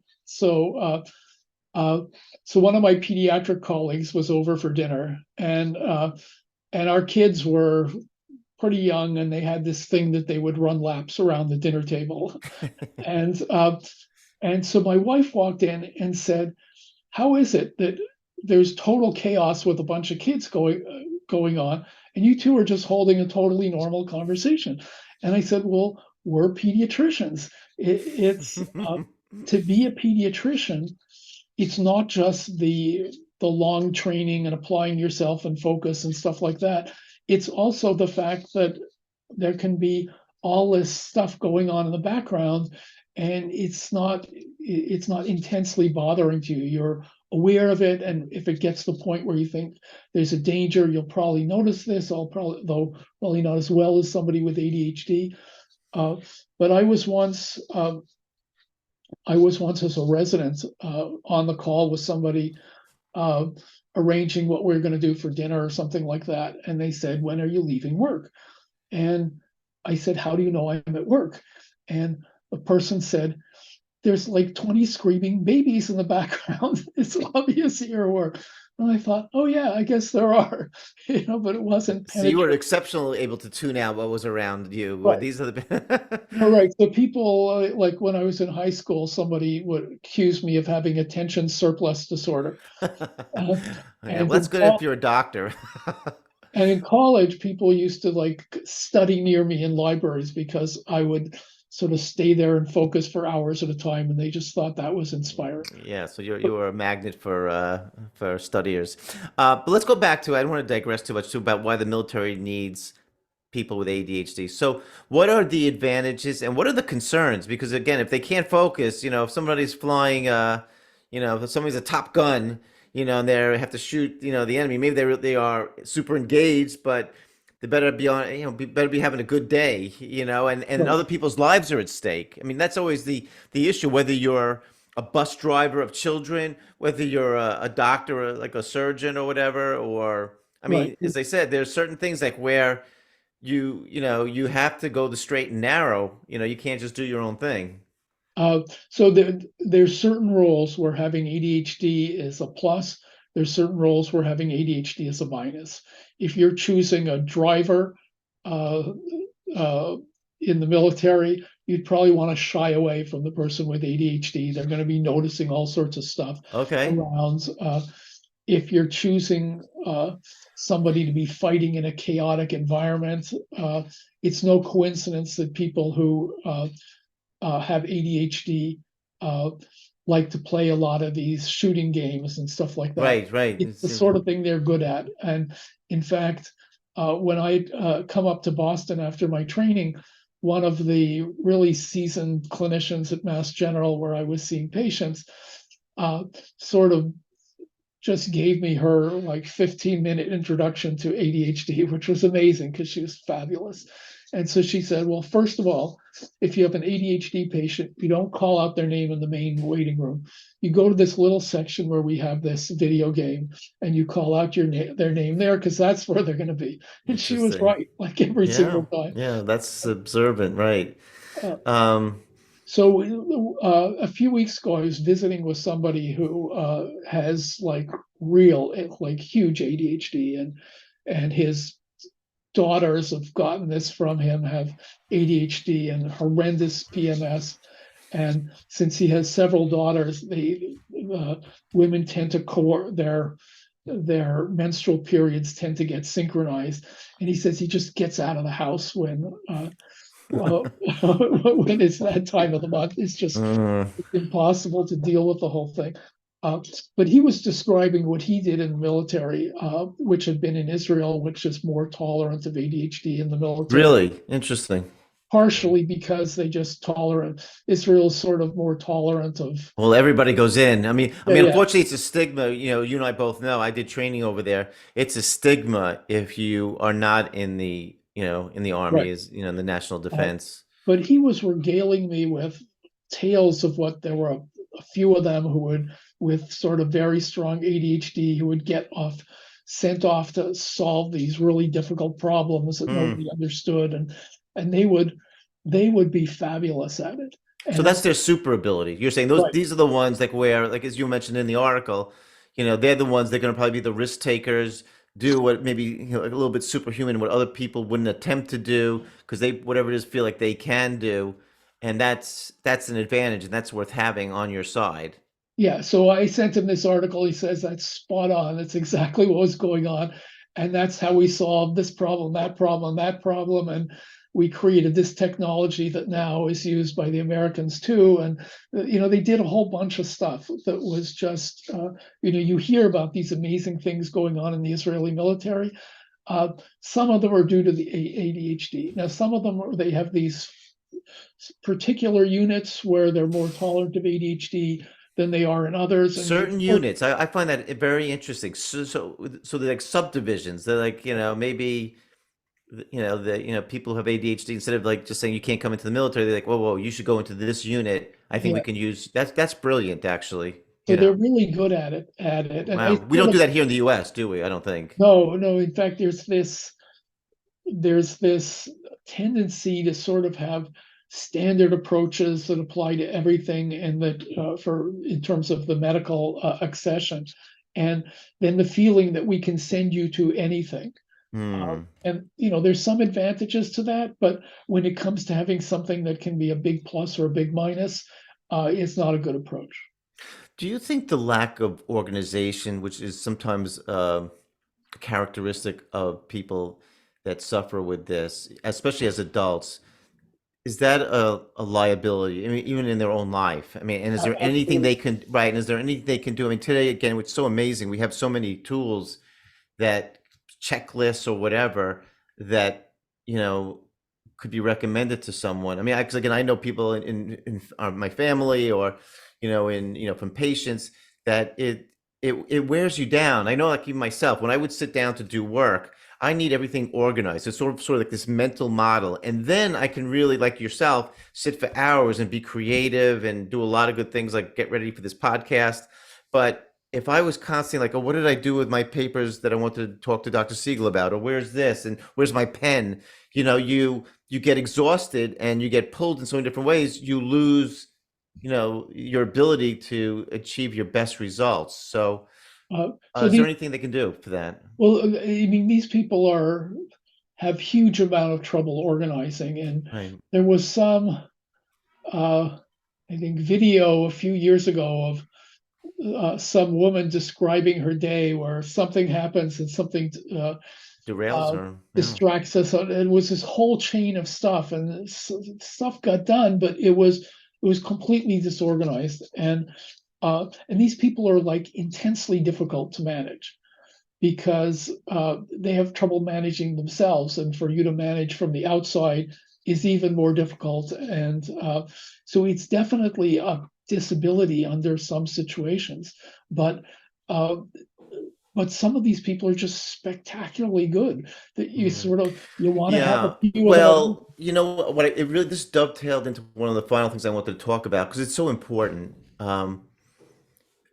Speaker 2: Uh, so one of my pediatric colleagues was over for dinner, and our kids were pretty young, and they had this thing that they would run laps around the dinner table, and so my wife walked in and said, "How is it that there's total chaos with a bunch of kids going on, and you two are just holding a totally normal conversation?" And I said, "Well, we're pediatricians. It's to be a pediatrician, it's not just the long training and applying yourself and focus and stuff like that. It's also the fact that there can be all this stuff going on in the background, and it's not intensely bothering to you. You're aware of it, and if it gets to the point where you think there's a danger, you'll probably notice this. Though probably not as well as somebody with ADHD, Uh, but I was once as a resident on the call with somebody uh, arranging what we were going to do for dinner or something like that, and they said, "When are you leaving work?" And I said, "How do you know I'm at work?" And the person said, "There's like 20 screaming babies in the background. It's obvious you're at work." And I thought, "Oh yeah, I guess there are," but it wasn't
Speaker 1: So you were
Speaker 2: penetrating.
Speaker 1: exceptionally able to tune out what was around you.
Speaker 2: Right.
Speaker 1: These are the
Speaker 2: No, right. So people like when I was in high school, somebody would accuse me of having attention surplus disorder. Uh,
Speaker 1: Yeah, well,
Speaker 2: and
Speaker 1: that's
Speaker 2: in
Speaker 1: good if
Speaker 2: col-
Speaker 1: you're a doctor.
Speaker 2: and in college, people used to like study near me in libraries because I would sort of stay there and focus for hours at a time, and they just thought that was inspiring.
Speaker 1: Yeah, so
Speaker 2: But
Speaker 1: you were a magnet for studiers. But let's go back to I don't want to digress too much too about why the military needs people with ADHD. So, what are the advantages and what are the concerns? Because again, if they can't focus, if somebody's flying, if somebody's a Top Gun, and they have to shoot, the enemy, maybe they are super engaged, but they better be on, better be having a good day, and
Speaker 2: right.
Speaker 1: other people's lives are at stake. I mean, that's always the issue. Whether you're a bus driver of children, whether you're a doctor, or like a surgeon or whatever, or I
Speaker 2: Right.
Speaker 1: mean, as I said, there's certain things like where you have to go the straight and narrow. You can't just do your own thing.
Speaker 2: So there's certain roles where having ADHD is a plus. There's certain roles where having ADHD is a minus. If you're choosing a driver uh, uh, in the military, you'd probably want to shy away from the person with ADHD. They're going to be noticing all sorts of stuff
Speaker 1: Okay.
Speaker 2: around. If you're choosing somebody to be fighting in a chaotic environment, it's no coincidence that people who have ADHD uh, like to play a lot of these shooting games and stuff like that.
Speaker 1: Right, right.
Speaker 2: It's the sort of thing they're good at. And in fact, when I come up to Boston after my training, one of the really seasoned clinicians at Mass General, where I was seeing patients, uh, sort of just gave me her like 15-minute introduction to ADHD, which was amazing because she was fabulous. And so she said, well, first of all, if you have an ADHD patient, you don't call out their name in the main waiting room. You go to this little section where we have this video game and you call out their name there because that's where they're going to be. And she was
Speaker 1: Interesting.
Speaker 2: right, like every
Speaker 1: Yeah,
Speaker 2: single time.
Speaker 1: yeah. That's observant, right?
Speaker 2: Uh,
Speaker 1: Um,
Speaker 2: So a few weeks ago, I was visiting with somebody who has like real, like huge ADHD, and his daughters have gotten this from him, have ADHD and horrendous PMS. And since he has several daughters, they women tend to their menstrual periods tend to get synchronized. And he says he just gets out of the house well, when it's that time of the month. It's just
Speaker 1: mm,
Speaker 2: impossible to deal with the whole thing. Uh, but he was describing what he did in the military, which had been in Israel, which is more tolerant of ADHD in the military,
Speaker 1: really interesting.
Speaker 2: partially because they just tolerant. Israel's sort of more tolerant of,
Speaker 1: Well, everybody goes in. I
Speaker 2: yeah,
Speaker 1: mean,
Speaker 2: yeah,
Speaker 1: unfortunately, it's a stigma. You and I both know. I did training over there. It's a stigma if you are not in the army,
Speaker 2: right.
Speaker 1: is in the national
Speaker 2: Uh,
Speaker 1: defense.
Speaker 2: but he was regaling me with tales of what there were a few of them who would, with sort of very strong ADHD, who would get sent off to solve these really difficult problems that
Speaker 1: Mm.
Speaker 2: nobody understood, and they would be fabulous at it.
Speaker 1: So
Speaker 2: And
Speaker 1: that's
Speaker 2: it's
Speaker 1: their super ability. You're saying those
Speaker 2: right,
Speaker 1: these are the ones like where, like as you mentioned in the article, they're the ones that are going to probably be the risk takers, do what maybe like a little bit superhuman, what other people wouldn't attempt to do because they whatever it is feel like they can do, and that's an advantage and that's worth having on your side.
Speaker 2: yeah. So I sent him this article. He says that's spot on. That's exactly what was going on. And that's how we solved this problem, that problem, that problem. And we created this technology that now is used by the Americans too. And, they did a whole bunch of stuff that was just, you hear about these amazing things going on in the Israeli military. Uh, some of them are due to the ADHD. Now, some of them they have these particular units where they're more tolerant of ADHD than they are in others. And
Speaker 1: Certain units, I find that very interesting. So they're like subdivisions. They're like maybe people who have ADHD, instead of like just saying you can't come into the military, they're like, whoa, whoa, you should go into this unit. I think we
Speaker 2: Yeah.
Speaker 1: can use that's brilliant, actually.
Speaker 2: So they're really good at it. And I
Speaker 1: Wow. We
Speaker 2: sort
Speaker 1: don't
Speaker 2: of
Speaker 1: do that here in the US, do we? I don't think.
Speaker 2: no, no, in fact, there's this tendency to sort of have standard approaches that apply to everything, and that for in terms of the medical accession, and then the feeling that we can send you to anything.
Speaker 1: Hmm.
Speaker 2: And there's some advantages to that, but when it comes to having something that can be a big plus or a big minus, it's not a good approach.
Speaker 1: Do you think the lack of organization, which is sometimes a characteristic of people that suffer with this, especially as adults, is that a liability? I mean, even in their own life. I mean, and is there anything
Speaker 2: Absolutely.
Speaker 1: they can, right? And is there anything they can do? I mean, today again, it's so amazing. We have so many tools that checklists or whatever that you know could be recommended to someone. I mean, because again, I know people in my family, or in from patients, that it wears you down. I know, like even myself, when I would sit down to do work, I need everything organized. It's sort of like this mental model, and then I can really, like yourself, sit for hours and be creative and do a lot of good things, like get ready for this podcast. But if I was constantly like, oh, what did I do with my papers that I wanted to talk to Dr. Siegel about? Or where's this? And where's my pen? You get exhausted and you get pulled in so many different ways. You lose, your ability to achieve your best results. So,
Speaker 2: So
Speaker 1: is there
Speaker 2: these
Speaker 1: anything they can do for that?
Speaker 2: well, I mean, these people have huge amount of trouble organizing, and
Speaker 1: Right.
Speaker 2: there was some, uh, I think, video a few years ago of some woman describing her day where something happens and something
Speaker 1: Derails
Speaker 2: uh,
Speaker 1: or yeah.
Speaker 2: distracts us. It was this whole chain of stuff, and stuff got done, but it was completely disorganized, and these people are like intensely difficult to manage because they have trouble managing themselves, and for you to manage from the outside is even more difficult. And so it's definitely a disability under some situations, but uh, some of these people are just spectacularly good that
Speaker 1: Hmm.
Speaker 2: you want to have a
Speaker 1: Yeah.
Speaker 2: few of them.
Speaker 1: Well, you know what? It really this dovetailed into one of the final things I wanted to talk about because it's so important.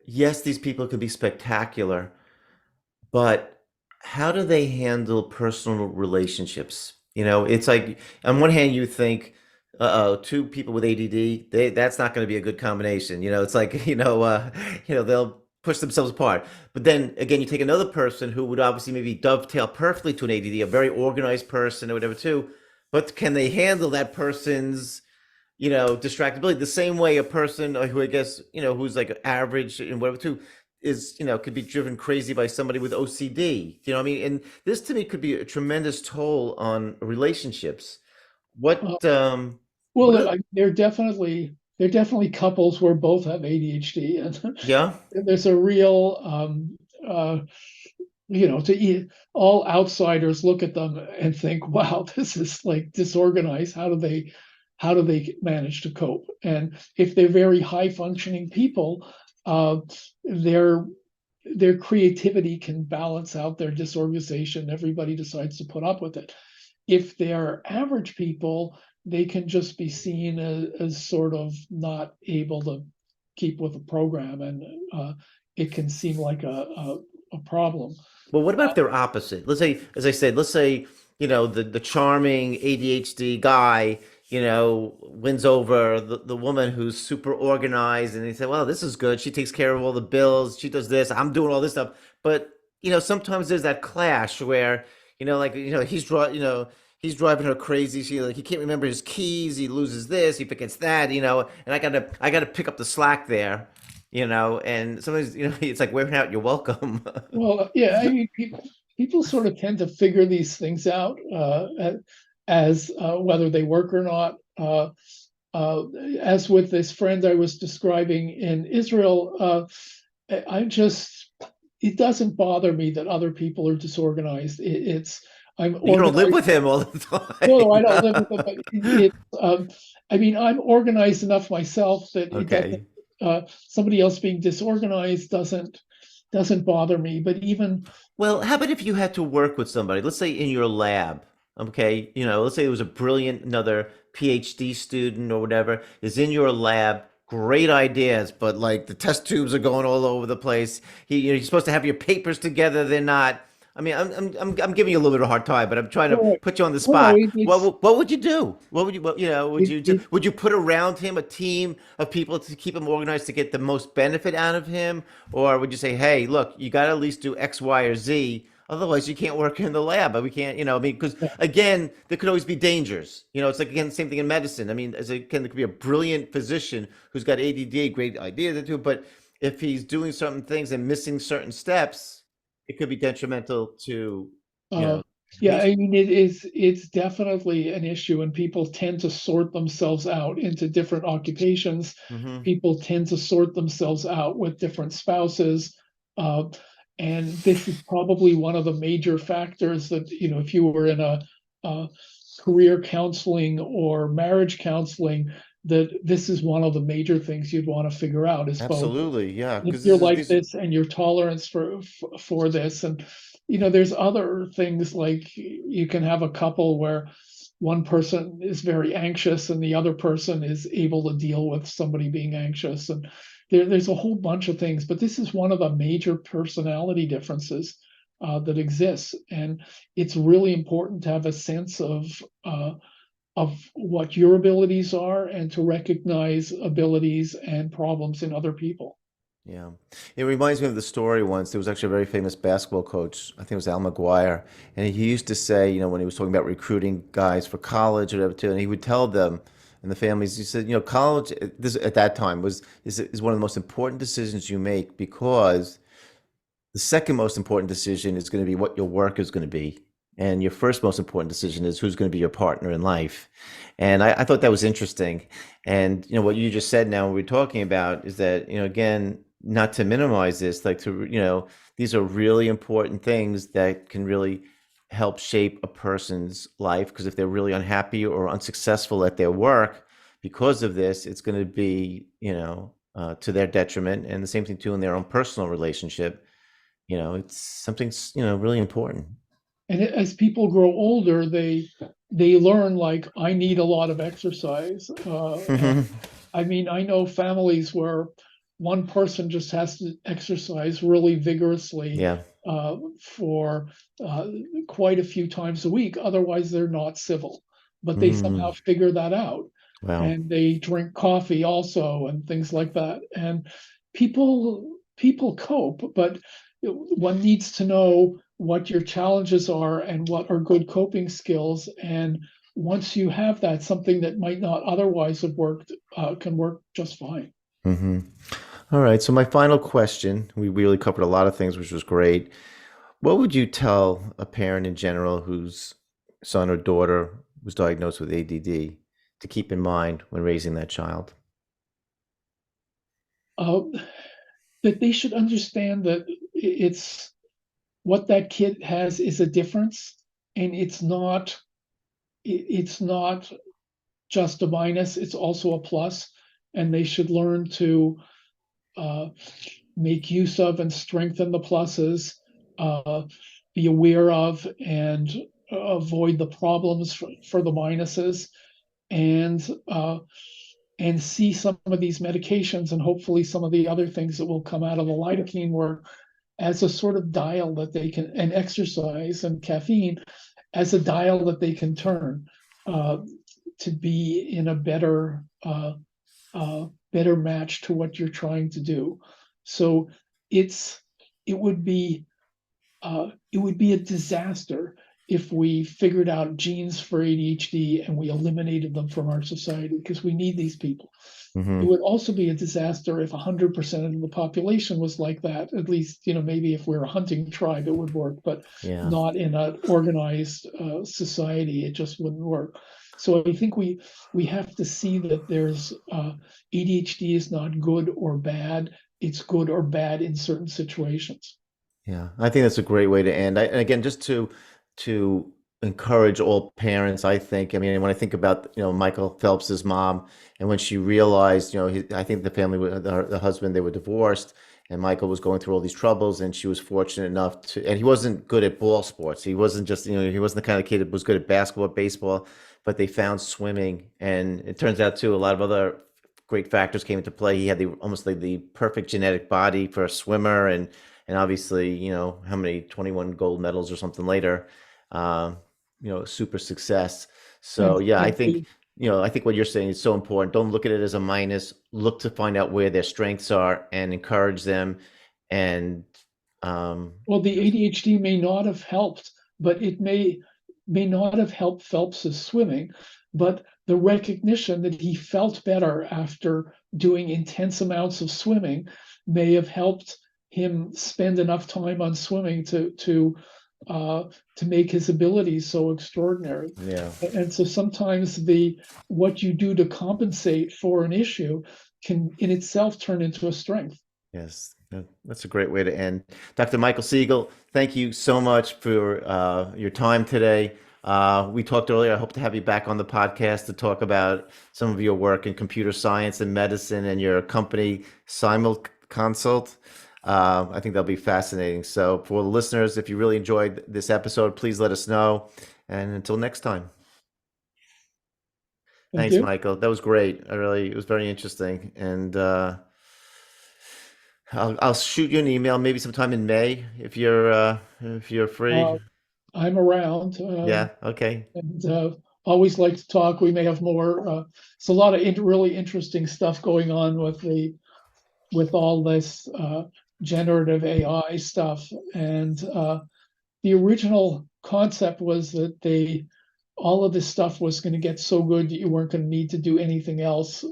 Speaker 1: Yes, these people can be spectacular, but how do they handle personal relationships? It's like on one hand you think, uh-oh, two people with ADD, that's not going to be a good combination. It's like, they'll push themselves apart. But then again, you take another person who would obviously maybe dovetail perfectly to an ADD, a very organized person or whatever too, but can they handle that person's distractibility the same way a person who I guess, who's like average and whatever too, is, could be driven crazy by somebody with OCD. You know what I mean? And this to me could be a tremendous toll on relationships.
Speaker 2: Uh,
Speaker 1: What, what
Speaker 2: well,
Speaker 1: are,
Speaker 2: they're definitely couples where both have ADHD, and
Speaker 1: yeah?
Speaker 2: there's a real all outsiders look at them and think, wow, this is like disorganized. How do they manage to cope? And if they're very high functioning people, uh, their their creativity can balance out their disorganization. Everybody decides to put up with it. If they're average people, they can just be seen as sort of not able to keep with the program, and it can seem like a problem.
Speaker 1: Well, what about if they're opposite? Let's say, as I said, let's say, the charming ADHD guy, wins over the woman who's super organized, and they say, well, this is good. She takes care of all the bills. She does this. I'm doing all this stuff. But, sometimes there's that clash where, like, he's driving her crazy. He can't remember his keys. He loses this. He forgets that, and I gotta pick up the slack there, and sometimes, it's like wearing out your welcome.
Speaker 2: Well, yeah, I mean, people sort of tend to figure these things out as whether they work or not. Uh, as with this friend I was describing in Israel, I just it doesn't bother me that other people are disorganized. I'm
Speaker 1: You don't live
Speaker 2: organized.
Speaker 1: with him all the
Speaker 2: No, I don't live
Speaker 1: time.
Speaker 2: with them, but I mean, I'm organized enough myself that it doesn't.
Speaker 1: Okay.
Speaker 2: Somebody else being disorganized doesn't bother me. But even
Speaker 1: Well, how about if you had to work with somebody, let's say in your lab? okay, let's say it was a brilliant, another PhD student or whatever, is in your lab, great ideas, but like the test tubes are going all over the place. You're supposed to have your papers together, they're not. I mean, I'm giving you a little bit of a hard time, but I'm trying to
Speaker 2: Right.
Speaker 1: put you on the
Speaker 2: Well, no,
Speaker 1: spot. What
Speaker 2: it's
Speaker 1: would- what would you do? What would you what, would
Speaker 2: it,
Speaker 1: you
Speaker 2: it
Speaker 1: would you put around him a team of people to keep him organized to get the most benefit out of him, or would you say, hey, look, you got to at least do X, Y, or Z. Otherwise, you can't work in the lab. But we can't, I mean, because
Speaker 2: yeah.
Speaker 1: again, there could always be dangers. It's like again, the same thing in medicine. I mean, there could be a brilliant physician who's got ADD, great ideas to do, but if he's doing certain things and missing certain steps, it could be detrimental to, you
Speaker 2: Uh,
Speaker 1: know,
Speaker 2: yeah,
Speaker 1: patient.
Speaker 2: I mean, it's definitely an issue, and people tend to sort themselves out into different occupations.
Speaker 1: Mm-hmm.
Speaker 2: People tend to sort themselves out with different spouses. Uh, and this is probably one of the major factors that, if you were in a career counseling or marriage counseling, that this is one of the major things you'd want to figure out is both
Speaker 1: Absolutely, yeah,
Speaker 2: if
Speaker 1: because
Speaker 2: you're
Speaker 1: this is
Speaker 2: like
Speaker 1: these.
Speaker 2: this and your tolerance for this. And there's other things like you can have a couple where one person is very anxious and the other person is able to deal with somebody being anxious, and there's a whole bunch of things, but this is one of the major personality differences that exists, and it's really important to have a sense of what your abilities are and to recognize abilities and problems in other people.
Speaker 1: Yeah. It reminds me of the story once. There was actually a very famous basketball coach, I think it was Al McGuire, and he used to say, when he was talking about recruiting guys for college or whatever too, and he would tell them and the families, he said, college this at that time is one of the most important decisions you make because the second most important decision is going to be what your work is going to be. And your first most important decision is who's going to be your partner in life. And I thought that was interesting. And what you just said now, what we're talking about is that, again, not to minimize this, like these are really important things that can really help shape a person's life. Because if they're really unhappy or unsuccessful at their work because of this, it's going to be, to their detriment. And the same thing too in their own personal relationship. It's something, really important.
Speaker 2: And as people grow older, they learn, like, I need a lot of exercise. And I mean, I know families where one person just has to exercise really vigorously
Speaker 1: Yeah.
Speaker 2: for uh, quite a few times a week. Otherwise, they're not civil. But they somehow
Speaker 1: Mm.
Speaker 2: figure that out.
Speaker 1: Wow.
Speaker 2: And they drink coffee also and things like that. And people cope, but one needs to know what your challenges are and what are good coping skills. And once you have that, something that might not otherwise have worked can work just fine.
Speaker 1: Hmm. All right. So my final question, we really covered a lot of things, which was great. What would you tell a parent in general whose son or daughter was diagnosed with ADD to keep in mind when raising that child?
Speaker 2: Uh, that they should understand that it's what that kid has is a difference, and it's not just a minus; it's also a plus, and they should learn to uh, make use of and strengthen the pluses, uh, be aware of and avoid the problems for the minuses, and see some of these medications and hopefully some of the other things that will come out of the lidocaine work as a sort of dial that they can, and exercise and caffeine as a dial that they can turn uh, to be in a better match to what you're trying to do. So it's it would be it would be a disaster if we figured out genes for ADHD and we eliminated them from our society, because we need these people. It
Speaker 1: Hmm.
Speaker 2: would also be a disaster if 100% of the population was like that. At least, maybe if we're a hunting tribe, it would work, but
Speaker 1: Yeah.
Speaker 2: not in an organized society. It just wouldn't work. So I think we have to see that there's ADHD is not good or bad. It's good or bad in certain situations.
Speaker 1: Yeah, I think that's a great way to end. And again, just to encourage all parents, I think. I mean, when I think about Michael Phelps's mom, and when she realized, I think the family, the husband, they were divorced, and Michael was going through all these troubles, and she was fortunate enough to, and he wasn't good at ball sports. He wasn't just, he wasn't the kind of kid that was good at basketball, baseball, but they found swimming. And it turns out too, a lot of other great factors came into play. He had the almost like the perfect genetic body for a swimmer, and obviously, how many 21 gold medals or something later, um, super success. So yeah, I think,
Speaker 2: Absolutely.
Speaker 1: I think what you're saying is so important. Don't look at it as a minus. Look to find out where their strengths are and encourage them. And um,
Speaker 2: Well, the ADHD may not have helped, but it may not have helped Phelps's swimming, but the recognition that he felt better after doing intense amounts of swimming may have helped him spend enough time on swimming uh, to make his abilities so extraordinary.
Speaker 1: yeah,
Speaker 2: And so sometimes the what you do to compensate for an issue can in itself turn into a strength.
Speaker 1: yes, that's a great way to end. Dr. Michael Siegel, thank you so much for your time today. We talked earlier. I hope to have you back on the podcast to talk about some of your work in computer science and medicine and your company, Simul Consult. I think that'll be fascinating. So, for the listeners, if you really enjoyed this episode, please let us know. And until next time,
Speaker 2: Thank
Speaker 1: thanks,
Speaker 2: you.
Speaker 1: Michael. That was great. It was very interesting. And I'll shoot you an email maybe sometime in May if you're free.
Speaker 2: Uh, I'm around.
Speaker 1: Yeah. Okay.
Speaker 2: And always like to talk. We may have more. It's a lot of really interesting stuff going on with all this generative AI stuff. And the original concept was that all of this stuff was going to get so good that you weren't going to need to do anything else.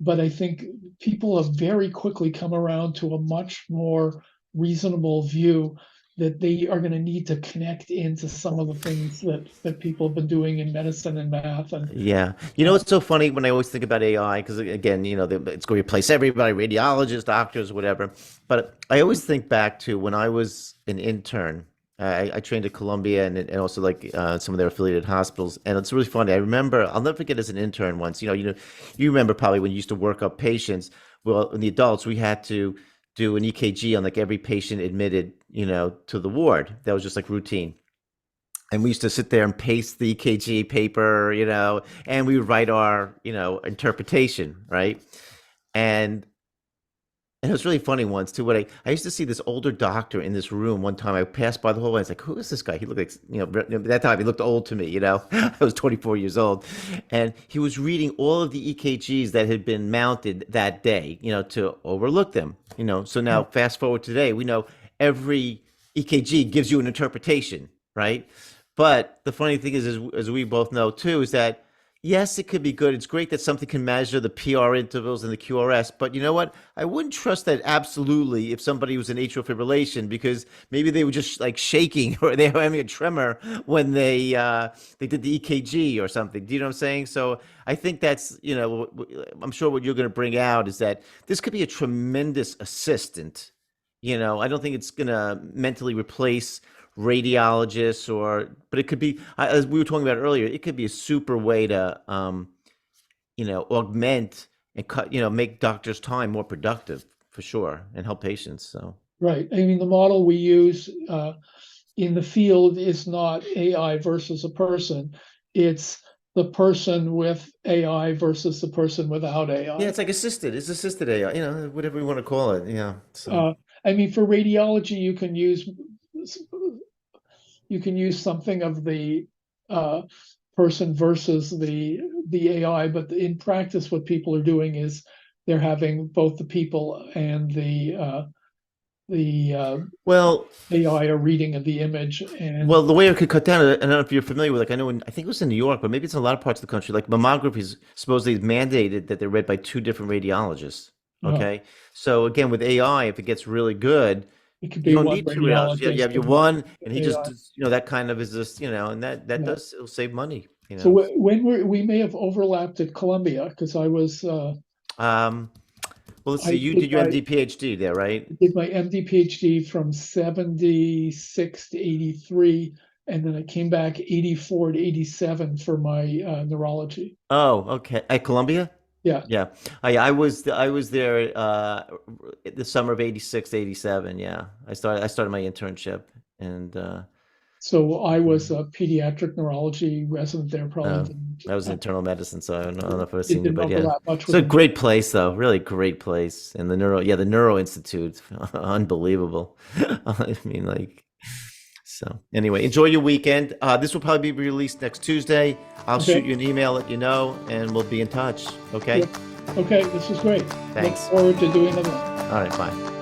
Speaker 2: But I think people have very quickly come around to a much more reasonable view that they are going to need to connect into some of the things that people have been doing in medicine and math and
Speaker 1: Yeah.
Speaker 2: uh,
Speaker 1: It's so funny when I always think about AI, because again, it's going to replace everybody, radiologists, doctors, whatever. But I always think back to when I was an intern. I trained at Columbia and also like some of their affiliated hospitals. And it's really funny. I remember, I'll never forget as an intern once, you remember probably when you used to work up patients. Well, in the adults, we had to do an EKG on like every patient admitted, to the ward. That was just like routine. And we used to sit there and paste the EKG paper, and we would write our, interpretation, right? And and it was really funny once too. What I used to see this older doctor in this room one time. I passed by the hallway. I was like, "Who is this guy?" He looked like, that time he looked old to me. I was 24 years old, and he was reading all of the EKGs that had been mounted that day, to overlook them. So now fast forward today, we know every EKG gives you an interpretation, right? But the funny thing is, as we both know too, is that yes, it could be good. It's great that something can measure the PR intervals and the QRS, but you know what? I wouldn't trust that absolutely if somebody was in atrial fibrillation because maybe they were just like shaking or they were having a tremor when they did the EKG or something. Do you know what I'm saying? So I think that's I'm sure what you're going to bring out is that this could be a tremendous assistant. I don't think it's going to mentally replace radiologists but it could be, as we were talking about earlier, it could be a super way to augment and cut, make doctors time more productive for sure and help patients. So
Speaker 2: right. I mean, the model we use in the field is not AI versus a person. It's the person with AI versus the person without
Speaker 1: yeah,
Speaker 2: AI.
Speaker 1: it's like assisted AI, whatever we want to call it. Yeah. So
Speaker 2: I mean, for radiology, you can use something of the uh, person versus the AI, but in practice, what people are doing is they're having both the people and the
Speaker 1: well,
Speaker 2: AI are reading of the image, and
Speaker 1: the way it could cut down, I don't know if you're familiar with, like, I think it was in New York, but maybe it's in a lot of parts of the country. Like mammographies supposedly mandated that they're read by two different radiologists.
Speaker 2: uh,
Speaker 1: Okay, so again, with AI, if it gets really good,
Speaker 2: it could
Speaker 1: you
Speaker 2: be
Speaker 1: don't
Speaker 2: one
Speaker 1: need two radiologists. You have
Speaker 2: radiologist
Speaker 1: your
Speaker 2: and one
Speaker 1: one, and he just,
Speaker 2: AI.
Speaker 1: that kind of is just, and that
Speaker 2: Yeah.
Speaker 1: does it'll save money.
Speaker 2: So when we may have overlapped at Columbia because
Speaker 1: Um, well, let's see.
Speaker 2: I
Speaker 1: You
Speaker 2: did
Speaker 1: did your MD PhD there, right?
Speaker 2: my MD PhD from 76 to 83, and then I came back 84 to 87 for my neurology.
Speaker 1: Oh, okay. At Columbia?
Speaker 2: Yeah.
Speaker 1: Yeah. I was there the summer of 86, 87. Yeah. I started my internship and
Speaker 2: So I was a pediatric neurology resident there, probably
Speaker 1: uh,
Speaker 2: didn't,
Speaker 1: I was in internal medicine, so I don't know if I was
Speaker 2: it
Speaker 1: seen you,
Speaker 2: didn't
Speaker 1: but yeah.
Speaker 2: overlap much
Speaker 1: It's
Speaker 2: with
Speaker 1: a
Speaker 2: them.
Speaker 1: great place though, really great place. And the Neuro Institute, unbelievable. I mean, like, so anyway, enjoy your weekend. This will probably be released next Tuesday. I'll shoot
Speaker 2: Okay.
Speaker 1: you an email, let you know, and we'll be in touch. Okay.
Speaker 2: Yep. Okay. This was great. Look
Speaker 1: Thanks.
Speaker 2: forward to doing another one.
Speaker 1: All right. Bye.